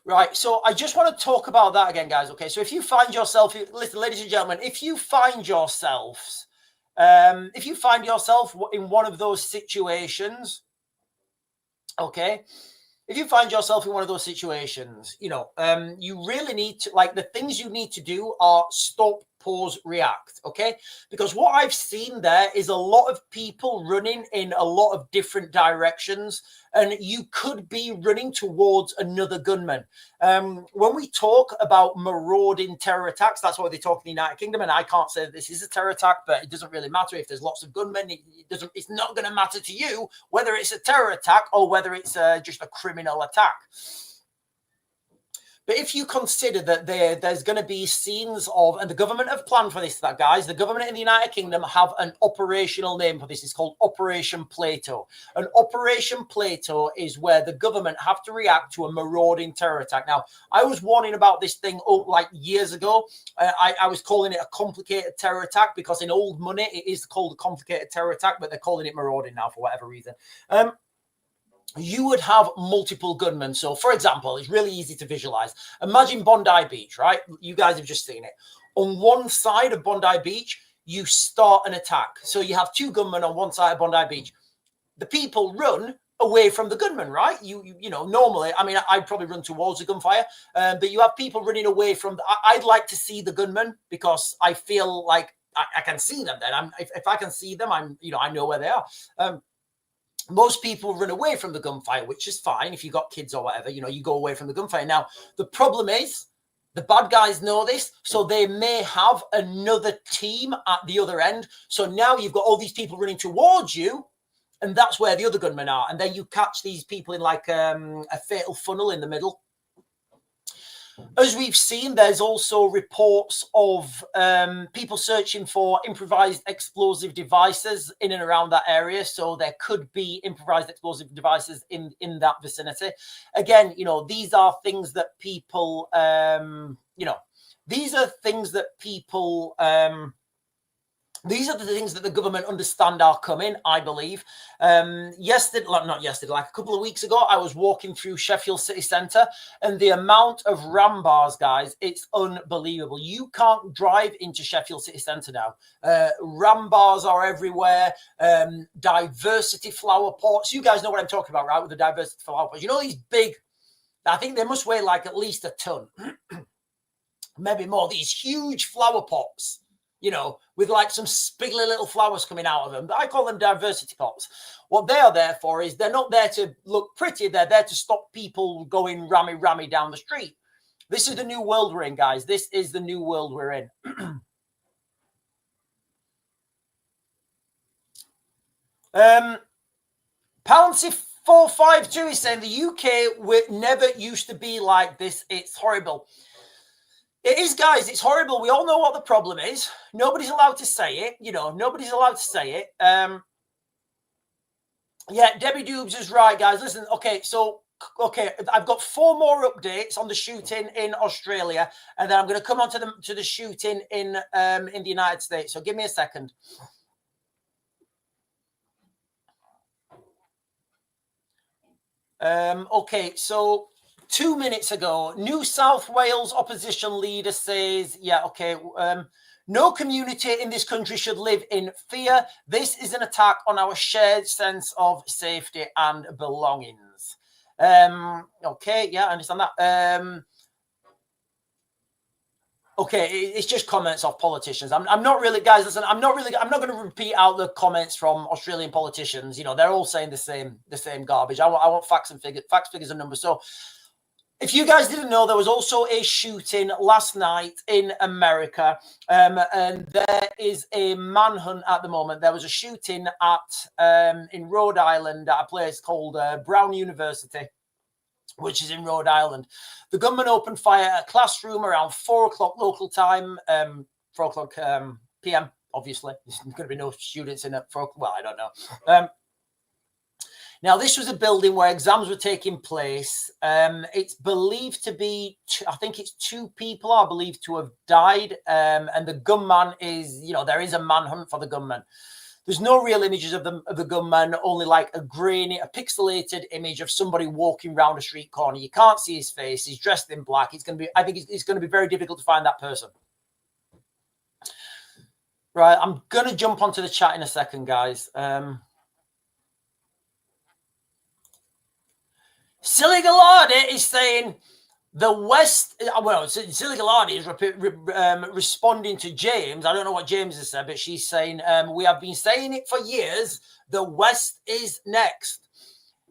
Right, so I just want to talk about that again, guys. Okay, so if you find yourself, listen, ladies and gentlemen, if you find yourself in one of those situations, okay, if you find yourself in one of those situations, you know, you really need to, like, the things you need to do are stop, pause, react, okay? Because what I've seen there is a lot of people running in a lot of different directions, and you could be running towards another gunman. When we talk about marauding terror attacks, that's what they talk in the United Kingdom, and I can't say that this is a terror attack, but it doesn't really matter if there's lots of gunmen. It's not going to matter to you whether it's a terror attack or whether it's just a criminal attack. But if you consider that there's going to be scenes of, and the government have planned for this, that guys, the government in the United Kingdom have an operational name for this. It's called Operation Plato. And Operation Plato is where the government have to react to a marauding terror attack. Now, I was warning about this thing like years ago. I was calling it a complicated terror attack because in old money, it is called a complicated terror attack, but they're calling it marauding now for whatever reason. You would have multiple gunmen. So, for example, it's really easy to visualize. Imagine Bondi Beach, right? You guys have just seen it. On one side of Bondi Beach, you start an attack. So you have two gunmen on one side of Bondi Beach. The people run away from the gunman, right? You know, normally, I mean, I'd probably run towards the gunfire, but you have people running away from. I'd like to see the gunman because I feel like I can see them. Then, if I can see them, I know where they are. Most people run away from the gunfire, which is fine. If you've got kids or whatever, you know, you go away from the gunfire. Now, the problem is the bad guys know this, so they may have another team at the other end. So now you've got all these people running towards you, and that's where the other gunmen are. And then you catch these people in like a fatal funnel in the middle. As we've seen, there's also reports of people searching for improvised explosive devices in and around that area. So there could be improvised explosive devices in that vicinity. Again, you know, these are things that people, these are the things that the government understand are coming, I believe. Not yesterday, like a couple of weeks ago, I was walking through Sheffield city centre, and the amount of ram bars, guys, it's unbelievable. You can't drive into Sheffield city centre now. Ram bars are everywhere. Diversity flower pots. You guys know what I'm talking about, right? With the diversity flower pots. You know, these big, I think they must weigh like at least a ton, maybe more. These huge flower pots, you know, with like some spiggly little flowers coming out of them. I call them diversity pots. What they are there for is they're not there to look pretty. They're there to stop people going rammy down the street. This is the new world we're in, guys. This is the new world we're in. Pouncy 452 is saying the UK never used to be like this. It's horrible. It is, guys. It's horrible. We all know what the problem is. Nobody's allowed to say it. You know, nobody's allowed to say it. Yeah, Debbie Doobs is right, guys. Listen, okay, I've got 4 more updates on the shooting in Australia, and then I'm going to come on to the shooting in the United States. So give me a second. Okay, so 2 minutes ago, New South Wales opposition leader says, no community in this country should live in fear. This is an attack on our shared sense of safety and belongings. Okay, yeah, I understand that. Okay, it's just comments of politicians. I'm not really, guys, listen, I'm not going to repeat out the comments from Australian politicians. You know, they're all saying the same garbage. I want facts, figures, and numbers. So, if you guys didn't know, there was also a shooting last night in America, and there is a manhunt at the moment. There was a shooting in Rhode Island at a place called Brown University, which is in Rhode Island. The gunman opened fire at a classroom around 4 o'clock local time, 4 o'clock p.m., obviously. There's going to be no students in it. Well, I don't know. Now, this was a building where exams were taking place. It's believed to be, I think it's 2 people are believed to have died. And the gunman is, you know, there is a manhunt for the gunman. There's no real images of the gunman, only like a grainy, a pixelated image of somebody walking around a street corner. You can't see his face. He's dressed in black. It's going to be, I think it's going to be very difficult to find that person. Right, I'm going to jump onto the chat in a second, guys. Silly Gallardi is saying the West, well, Silly Gallardi is responding to James. I don't know what James has said, but she's saying, we have been saying it for years. The West is next.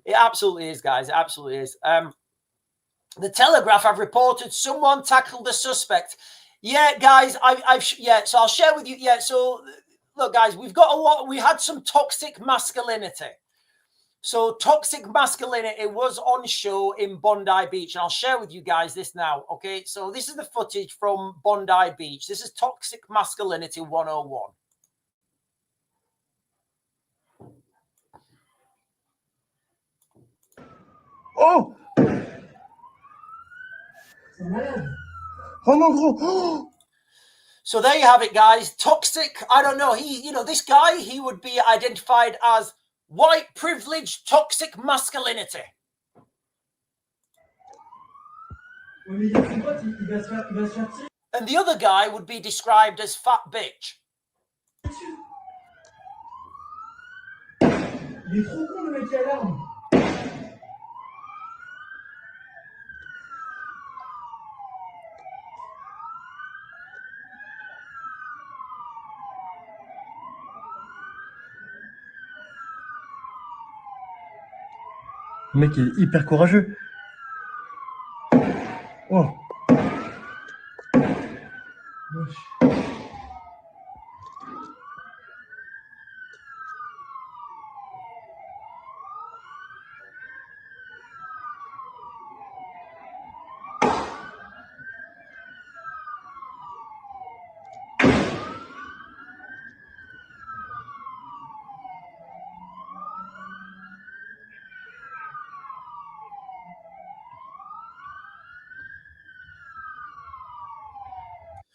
It absolutely is, guys. It absolutely is. The Telegraph have reported someone tackled the suspect. Yeah, guys, so I'll share with you. Yeah, so look, guys, we've got a lot. We had some toxic masculinity. So toxic masculinity was on show in Bondi Beach. And I'll share with you guys this now. Okay, so this is the footage from Bondi Beach. This is toxic masculinity 101. Oh! Oh non, gros! Oh! So there you have it, guys. Toxic, I don't know. This guy, he would be identified as white privilege, toxic masculinity. And the other guy would be described as fat bitch. Il est trop con, le mec à l'arme. Le mec est hyper courageux. Oh. Wesh.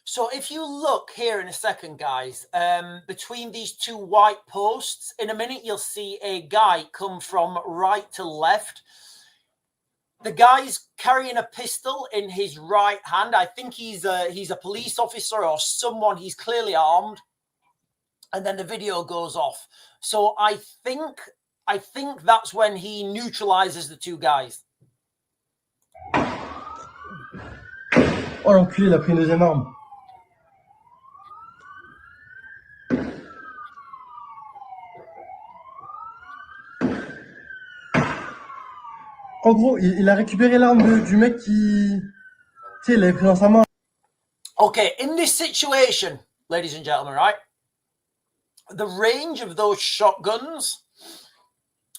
So if you look here in a second, guys, between these two white posts, in a minute, you'll see a guy come from right to left. The guy's carrying a pistol in his right hand. I think he's a police officer or someone. He's clearly armed. And then the video goes off. So I think that's when he neutralizes the two guys. Oh l'enculé, il a pris une deuxième arme. En gros, il a récupéré l'arme du mec qui... Tu sais, il l'avait pris dans sa main. Okay, in this situation, ladies and gentlemen, right? The range of those shotguns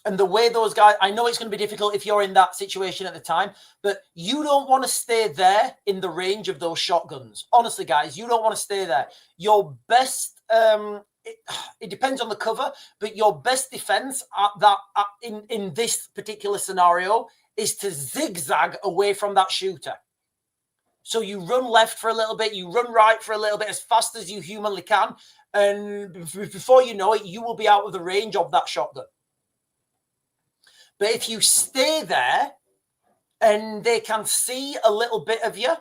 and the way those guys... I know it's going to be difficult if you're in that situation at the time, but you don't want to stay there in the range of those shotguns. Honestly, guys, you don't want to stay there. Your best... It depends on the cover, but your best defense in this particular scenario is to zigzag away from that shooter. So you run left for a little bit, you run right for a little bit, as fast as you humanly can, and before you know it, you will be out of the range of that shotgun. But if you stay there and they can see a little bit of you,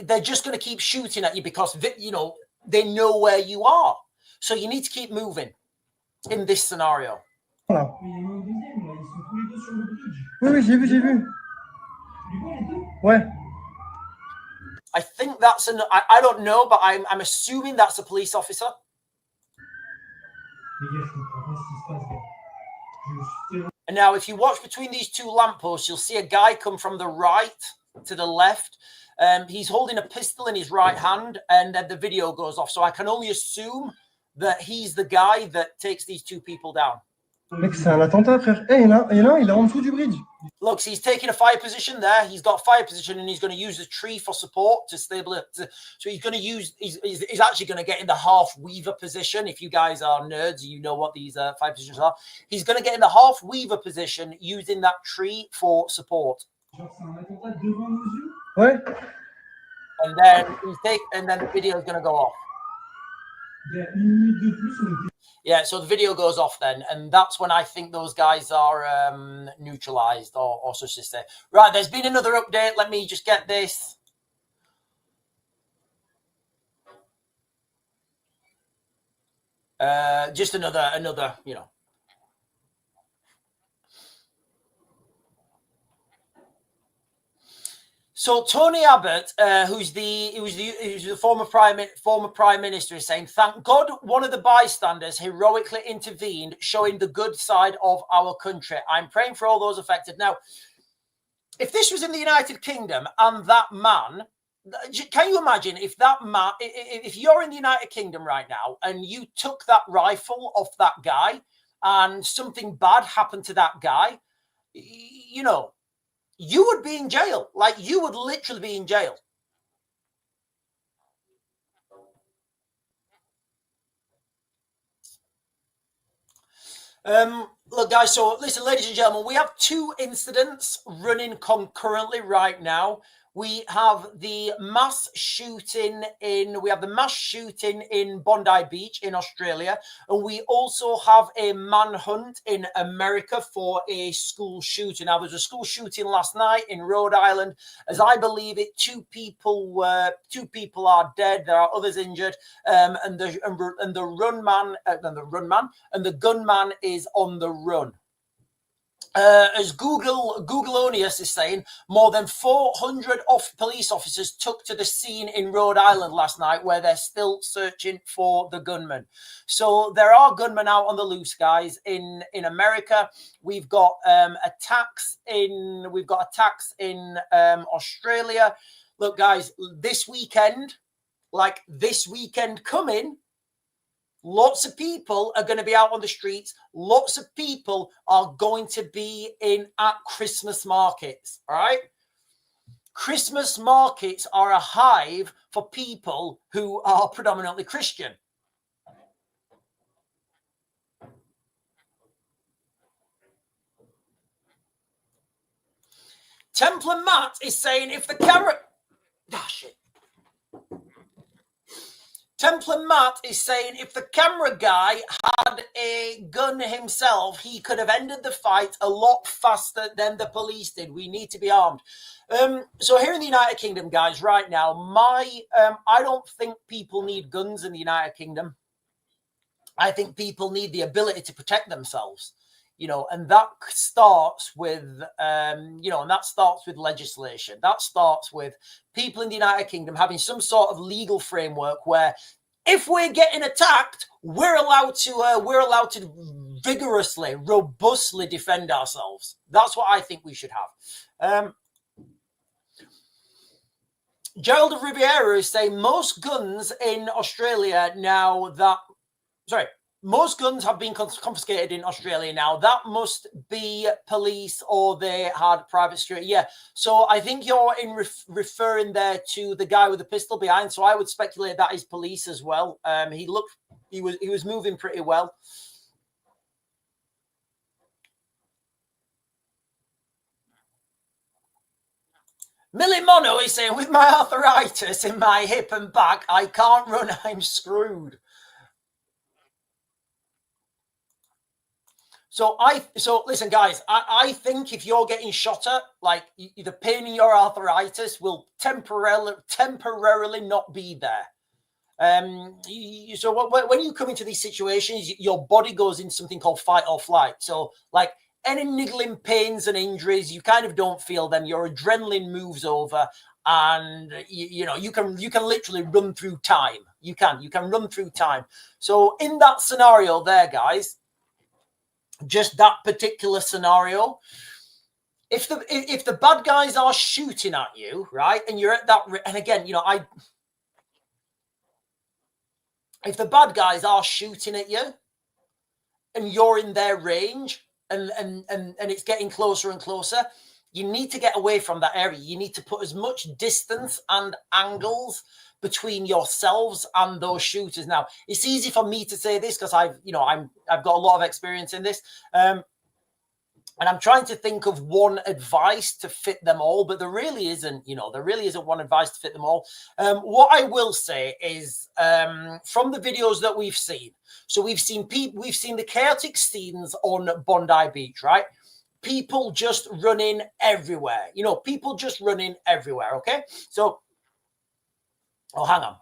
they're just going to keep shooting at you because, they know where you are. So you need to keep moving in this scenario. Voilà. Mais il y en a un deuxième, là. Ils sont tous les deux sur le bridge. Oui, j'ai vu. Tu les vois, les deux? Ouais. I think that's I don't know, but I'm assuming that's a police officer. Les gars, je comprends pas ce qui se passe, gars. Je suis tellement... And now, if you watch between these two lampposts, you'll see a guy come from the right to the left. He's holding a pistol in his right hand, and then the video goes off. So I can only assume that he's the guy that takes these two people down. Mec, c'est un attentat, frère. Eh, il y en a un, il est en dessous du bridge. Look, so he's taking a fire position there. He's got a fire position, and he's going to use the tree for support to stabilize. So he's going to use. He's actually going to get in the half weaver position. If you guys are nerds, you know what these fire positions are. He's going to get in the half weaver position using that tree for support. Genre, c'est un attentat devant nos yeux? Ouais. And then the video is going to go off. Il y a 1 minute de plus, on était. Yeah, so the video goes off then, and that's when I think those guys are neutralized or such as say. Right, there's been another update. Let me just get this. Just another, you know. So Tony Abbott, who's the former prime minister, is saying, "Thank God one of the bystanders heroically intervened, showing the good side of our country. I'm praying for all those affected." Now, if this was in the United Kingdom and that man, can you imagine if that man, if you're in the United Kingdom right now and you took that rifle off that guy and something bad happened to that guy, you know, you would be in jail. Like, you would literally be in jail. Look, guys, so listen, ladies and gentlemen, we have 2 incidents running concurrently right now. We have the mass shooting in Bondi Beach in Australia, and we also have a manhunt in America for a school shooting. Now, there was a school shooting last night in Rhode Island. As I believe it, 2 people are dead. There are others injured, and the gunman is on the run. As Googleonius is saying, more than 400 police officers took to the scene in Rhode Island last night, where they're still searching for the gunman. So there are gunmen out on the loose, guys. In America, we've got attacks in Australia. Look, guys, this weekend coming, lots of people are going to be out on the streets. Lots of people are going to be at Christmas markets. All right. Christmas markets are a hive for people who are predominantly Christian. Templar Matt is saying if the camera... shit. Templar Matt is saying if the camera guy had a gun himself, he could have ended the fight a lot faster than the police did. We need to be armed. So here in the United Kingdom, guys, right now, I don't think people need guns in the United Kingdom. I think people need the ability to protect themselves, you know, and that starts with, legislation. That starts with people in the United Kingdom having some sort of legal framework where if we're getting attacked, we're allowed to vigorously, robustly defend ourselves. That's what I think we should have. Gerald of Riviera is saying most guns in Australia now most guns have been confiscated in Australia now. That must be police or they had private security. Yeah. So I think you're referring there to the guy with the pistol behind. So I would speculate that is police as well. He was moving pretty well. Millie Mono is saying, with my arthritis in my hip and back, I can't run. I'm screwed. So listen, guys, I think if you're getting shot at, like, the pain in your arthritis will temporarily not be there. So when you come into these situations, your body goes into something called fight or flight. So like any niggling pains and injuries, you kind of don't feel them. Your adrenaline moves over, and you can literally run through time. You can run through time. So in that scenario there, guys, just that particular scenario, if the bad guys are shooting at you, right, and you're at that, and again, if the bad guys are shooting at you and you're in their range and it's getting closer and closer, you need to get away from that area. You need to put as much distance and angles between yourselves and those shooters. Now, it's easy for me to say this because I've got a lot of experience in this. And I'm trying to think of one advice to fit them all, but there really isn't, there really isn't one advice to fit them all. What I will say is from the videos that we've seen, so we've seen the chaotic scenes on Bondi Beach, right? People just running everywhere, people just running everywhere. Okay. So, hang on.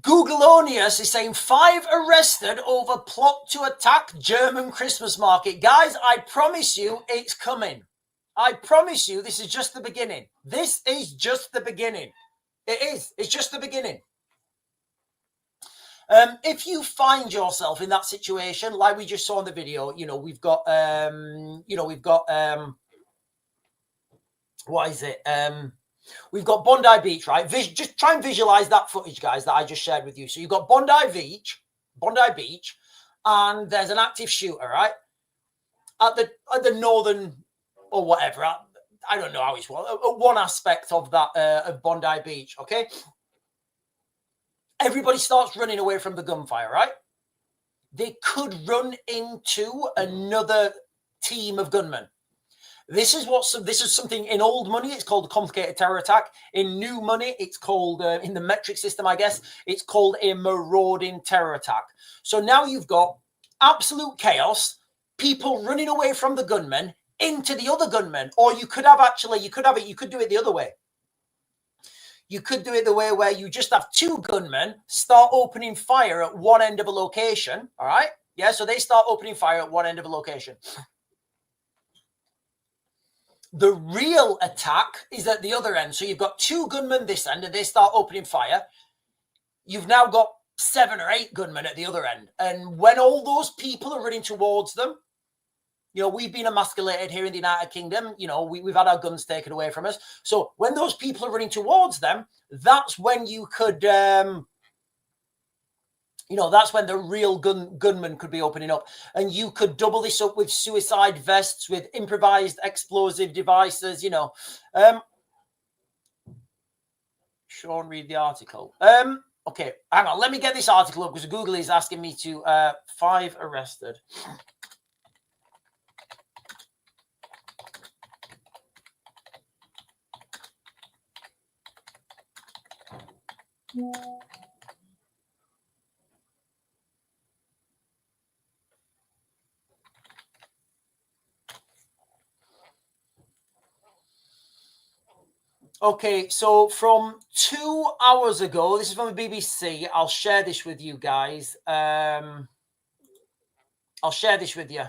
Googleonius is saying 5 arrested over plot to attack German Christmas market. Guys, I promise you it's coming. I promise you this is just the beginning. This is just the beginning. It is. It's just the beginning. If you find yourself in that situation, like we just saw in the video, we've got, what is it? We've got Bondi Beach, right? Just try and visualize that footage, guys, that I just shared with you. So you've got Bondi Beach, and there's an active shooter, right? At the northern or whatever. I don't know how it's one aspect of that of Bondi Beach. Okay, everybody starts running away from the gunfire, right? They could run into another team of gunmen. This is something in old money, it's called a complicated terror attack. In new money, it's called, in the metric system, I guess, it's called a marauding terror attack. So now you've got absolute chaos, people running away from the gunmen into the other gunmen. Or you could do it the other way. You could do it the way where you just have 2 gunmen start opening fire at one end of a location. All right. Yeah. So they start opening fire at one end of a location. The real attack is at the other end. So you've got 2 gunmen this end and they start opening fire. You've now got 7 or 8 gunmen at the other end. And when all those people are running towards them, we've been emasculated here in the United Kingdom. We've had our guns taken away from us. So when those people are running towards them, that's when you could, that's when the real gunman could be opening up. And you could double this up with suicide vests, with improvised explosive devices, Sean, read the article. Okay, hang on. Let me get this article up because Google is asking me to 5 arrested. Okay, so from 2 hours ago, this is from the BBC. I'll share this with you guys. I'll share this with you.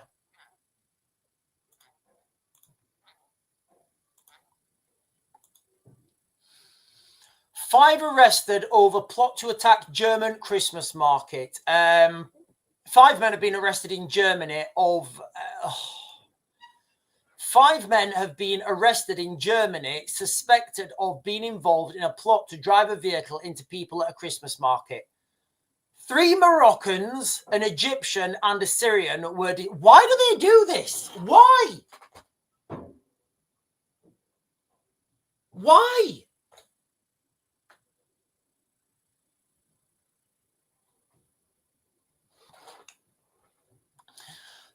Five arrested over plot to attack German Christmas market. 5 men have been arrested in Germany of... 5 men have been arrested in Germany suspected of being involved in a plot to drive a vehicle into people at a Christmas market. 3 Moroccans, an Egyptian, and a Syrian were... Why do they do this? Why? Why?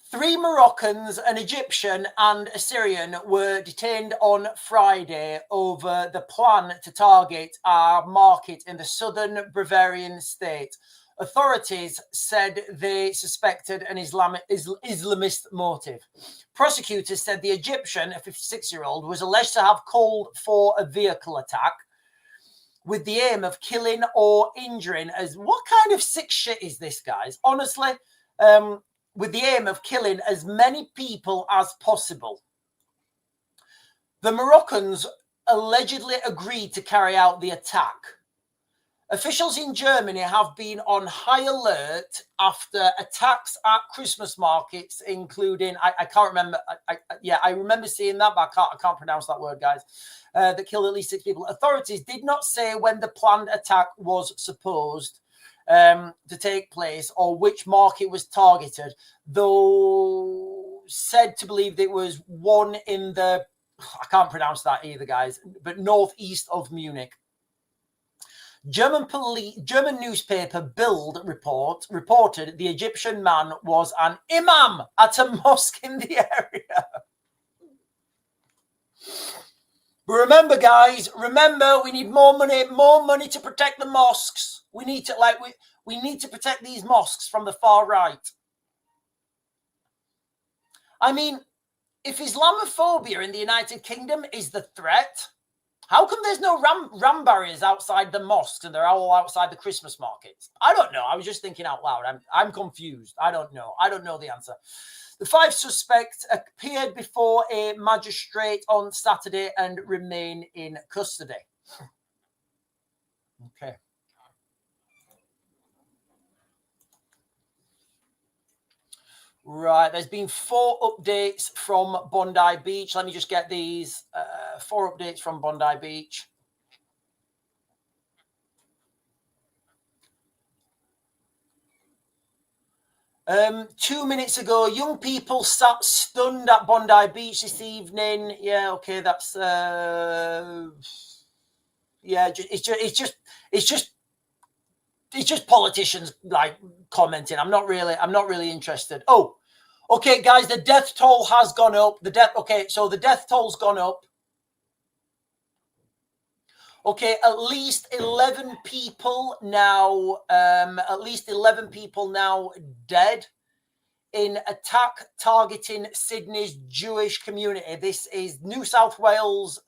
Three Moroccans, an Egyptian, and a Syrian were detained on Friday over the plan to target a market in the southern Bavarian state. Authorities said they suspected an Islamist motive. Prosecutors said the Egyptian, a 56-year-old, was alleged to have called for a vehicle attack with the aim of killing or injuring. What kind of sick shit is this, guys? Honestly, with the aim of killing as many people as possible. The Moroccans allegedly agreed to carry out the attack. Officials in Germany have been on high alert after attacks at Christmas markets, including, I can't remember, I remember seeing that, but I can't pronounce that word, guys, that killed at least 6 people. Authorities did not say when the planned attack was supposed to take place or which market was targeted, though said to believe that it was one in the, I can't pronounce that either, guys, but northeast of Munich. German newspaper Bild reported the Egyptian man was an imam at a mosque in the area. But remember, guys, we need more money to protect the mosques. We need to we need to protect these mosques from the far right. I mean, if Islamophobia in the United Kingdom is the threat, how come there's no ram barriers outside the mosques and they're all outside the Christmas markets? I don't know. I was just thinking out loud. I'm confused. I don't know. I don't know the answer. The 5 suspects appeared before a magistrate on Saturday and remain in custody. Okay. Right, there's been 4 updates from Bondi Beach. Let me just get these. 4 updates from Bondi Beach. Two minutes ago, young people sat stunned at Bondi Beach this evening. Yeah, okay, that's yeah, it's just politicians like commenting. I'm not really interested. Oh, okay, guys, the death toll has gone up. So the death toll's gone up. Okay, at least 11 people now. At least 11 people now dead in attack targeting Sydney's Jewish community. This is New South Wales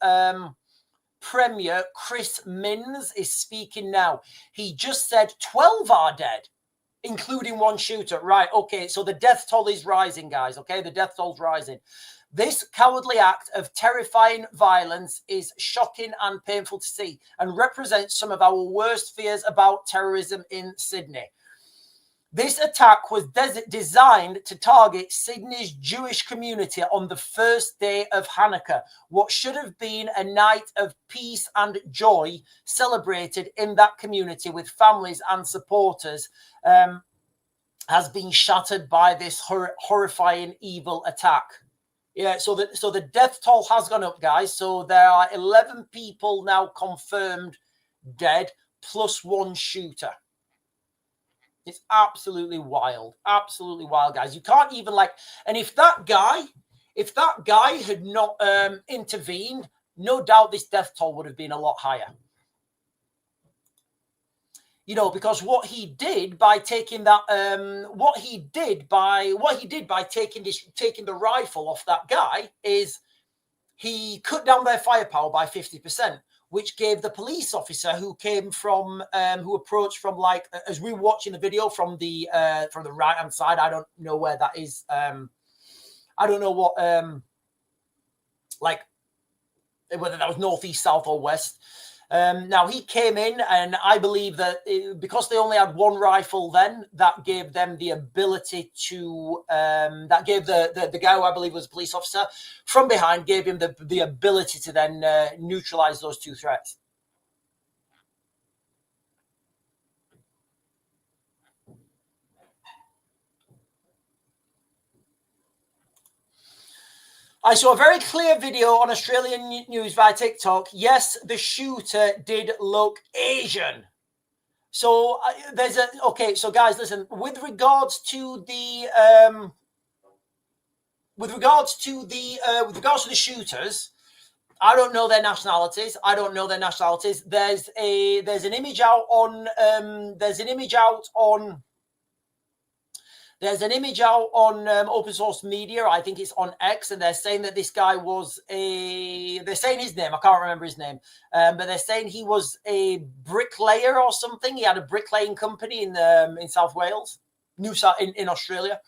Premier Chris Minns is speaking now. He just said 12 are dead, including 1 shooter. Right, okay, so the death toll is rising, guys, okay? The death toll's rising. This cowardly act of terrifying violence is shocking and painful to see and represents some of our worst fears about terrorism in Sydney. This attack was designed to target Sydney's Jewish community on the first day of Hanukkah, what should have been a night of peace and joy celebrated in that community with families and supporters, has been shattered by this horrifying evil attack. Yeah, so the death toll has gone up, guys. So there are 11 people now confirmed dead, plus 1 shooter. It's absolutely wild, guys. You can't even and if that guy had not intervened, no doubt this death toll would have been a lot higher. You know, because what he did by taking that, what he did by taking the rifle off that guy is he cut down their firepower by 50%. Which gave the police officer who came from, who approached from as we were watching the video from the right hand side. I don't know where that is. I don't know what, whether that was northeast, south, or west. Now he came in, and I believe that because they only had 1 rifle, then that gave them the ability to that gave the guy who I believe was a police officer from behind, gave him the ability to then neutralize those 2 threats. I saw a very clear video on Australian news via TikTok. Yes, the shooter did look Asian. So so guys, listen. With regards to the shooters, I don't know their nationalities. There's an image out on open source media. I think it's on X, and they're saying that this guy was they're saying his name. I can't remember his name, but they're saying he was a bricklayer or something. He had a bricklaying company in South Wales, in Australia.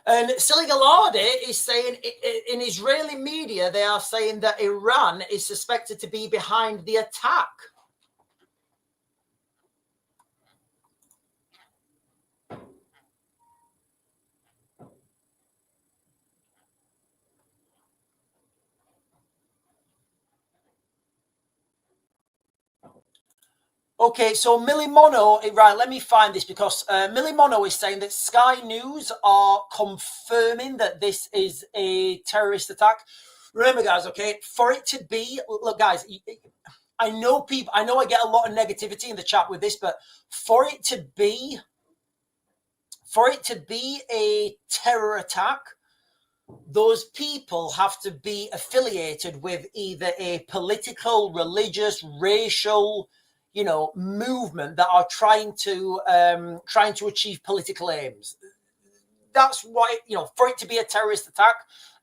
And Siligalade is saying in Israeli media, they are saying that Iran is suspected to be behind the attack. Okay, so Millie Mono, right, let me find this because Millie Mono is saying that Sky News are confirming that this is a terrorist attack. Remember, guys, okay, for it to be, look, guys, I know people, I know I get a lot of negativity in the chat with this, but for it to be a terror attack, those people have to be affiliated with either a political, religious, racial, you know, movement that are trying to achieve political aims. That's why, you know, for it to be a terrorist attack,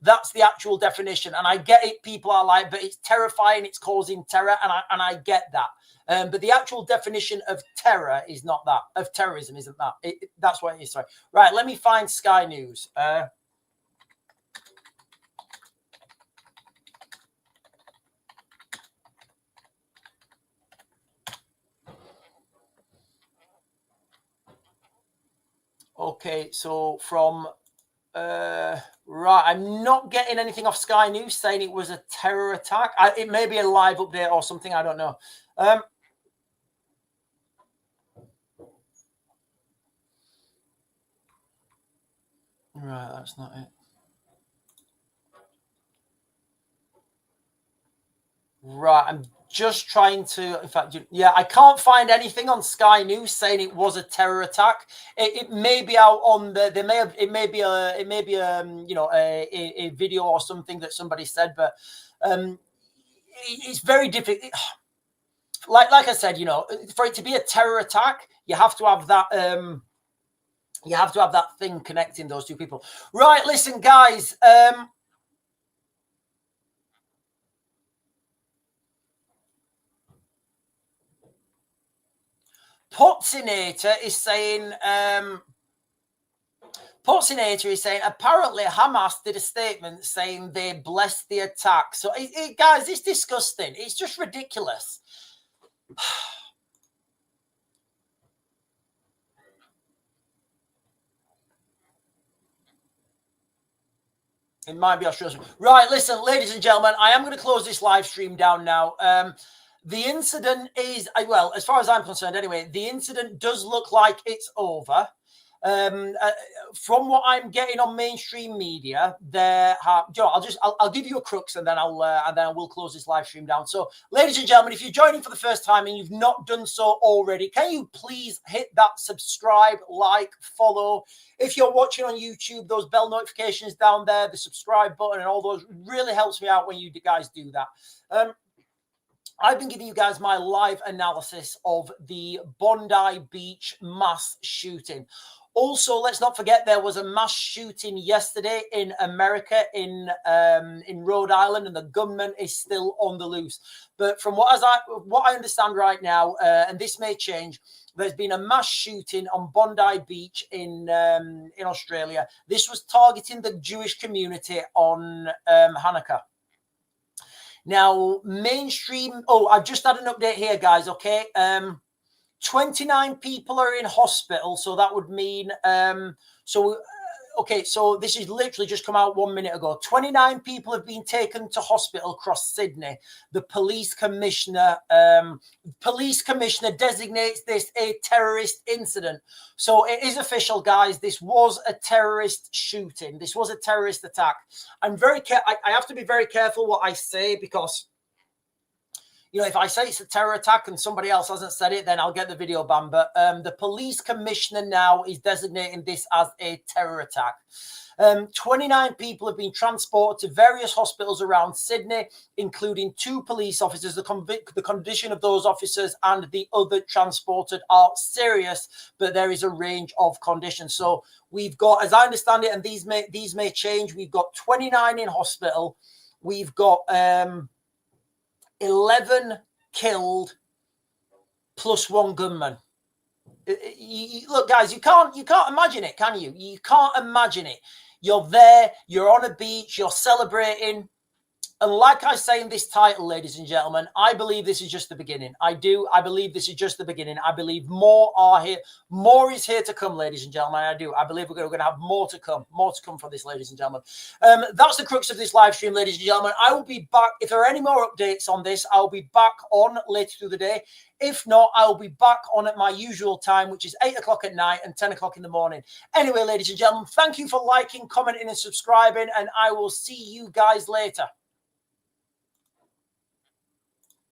that's the actual definition. And I get it. People are like, but it's terrifying. It's causing terror. And I get that. But the actual definition of terror is not that. Of terrorism isn't that. That's what it is. Sorry. Right. Let me find Sky News. Okay. So from... right, I'm not getting anything off Sky News saying it was a terror attack. It may be a live update or something. I don't know. Right, that's not it. Right, I'm just trying to. In fact, yeah, I can't find anything on Sky News saying it was a terror attack. It may be out on the. They may have. It may be you know, a video or something that somebody said, but it's very difficult. Like I said, you know, for it to be a terror attack, you have to have that. You have to have that thing connecting those two people. Right, listen, guys. Potsinator is saying, apparently Hamas did a statement saying they blessed the attack. So, guys, it's disgusting. It's just ridiculous. It might be Australia. Right, listen, ladies and gentlemen, I am going to close this live stream down now. The incident is, well, as far as I'm concerned anyway, the incident does look like it's over. From what I'm getting on mainstream media, I'll give you a crux and then we'll close this live stream down. So, ladies and gentlemen, if you're joining for the first time and you've not done so already, can you please hit that subscribe, like, follow? If you're watching on YouTube, those bell notifications down there, the subscribe button and all those really helps me out when you guys do that. I've been giving you guys my live analysis of the Bondi Beach mass shooting. Also, let's not forget there was a mass shooting yesterday in America, in Rhode Island, and the gunman is still on the loose. But from what I understand right now, and this may change, there's been a mass shooting on Bondi Beach in Australia. This was targeting the Jewish community on Hanukkah. Now, mainstream... Oh, I've just had an update here, guys, okay? 29 people are in hospital, so that would mean... okay, so this is literally just come out 1 minute ago. 29 people have been taken to hospital across Sydney. The police commissioner designates this a terrorist incident. So it is official, guys. This was a terrorist shooting. This was a terrorist attack. I have to be very careful what I say because, you know, if I say it's a terror attack and somebody else hasn't said it, then I'll get the video banned. But the police commissioner now is designating this as a terror attack. 29 people have been transported to various hospitals around Sydney, including 2 police officers. The condition of those officers and the other transported are serious, but there is a range of conditions. So we've got, as I understand it, and these may change, we've got 29 in hospital. We've got 11 killed plus 1 gunman. Look, guys, you can't imagine it, can you? You can't imagine it. You're there, you're on a beach, you're celebrating. And like I say in this title, ladies and gentlemen, I believe this is just the beginning. I do. I believe this is just the beginning. I believe more are here. More is here to come, ladies and gentlemen. I do. I believe we're going to have more to come. More to come for this, ladies and gentlemen. That's the crux of this live stream, ladies and gentlemen. I will be back. If there are any more updates on this, I'll be back on later through the day. If not, I'll be back on at my usual time, which is 8 o'clock at night and 10 o'clock in the morning. Anyway, ladies and gentlemen, thank you for liking, commenting, and subscribing, and I will see you guys later.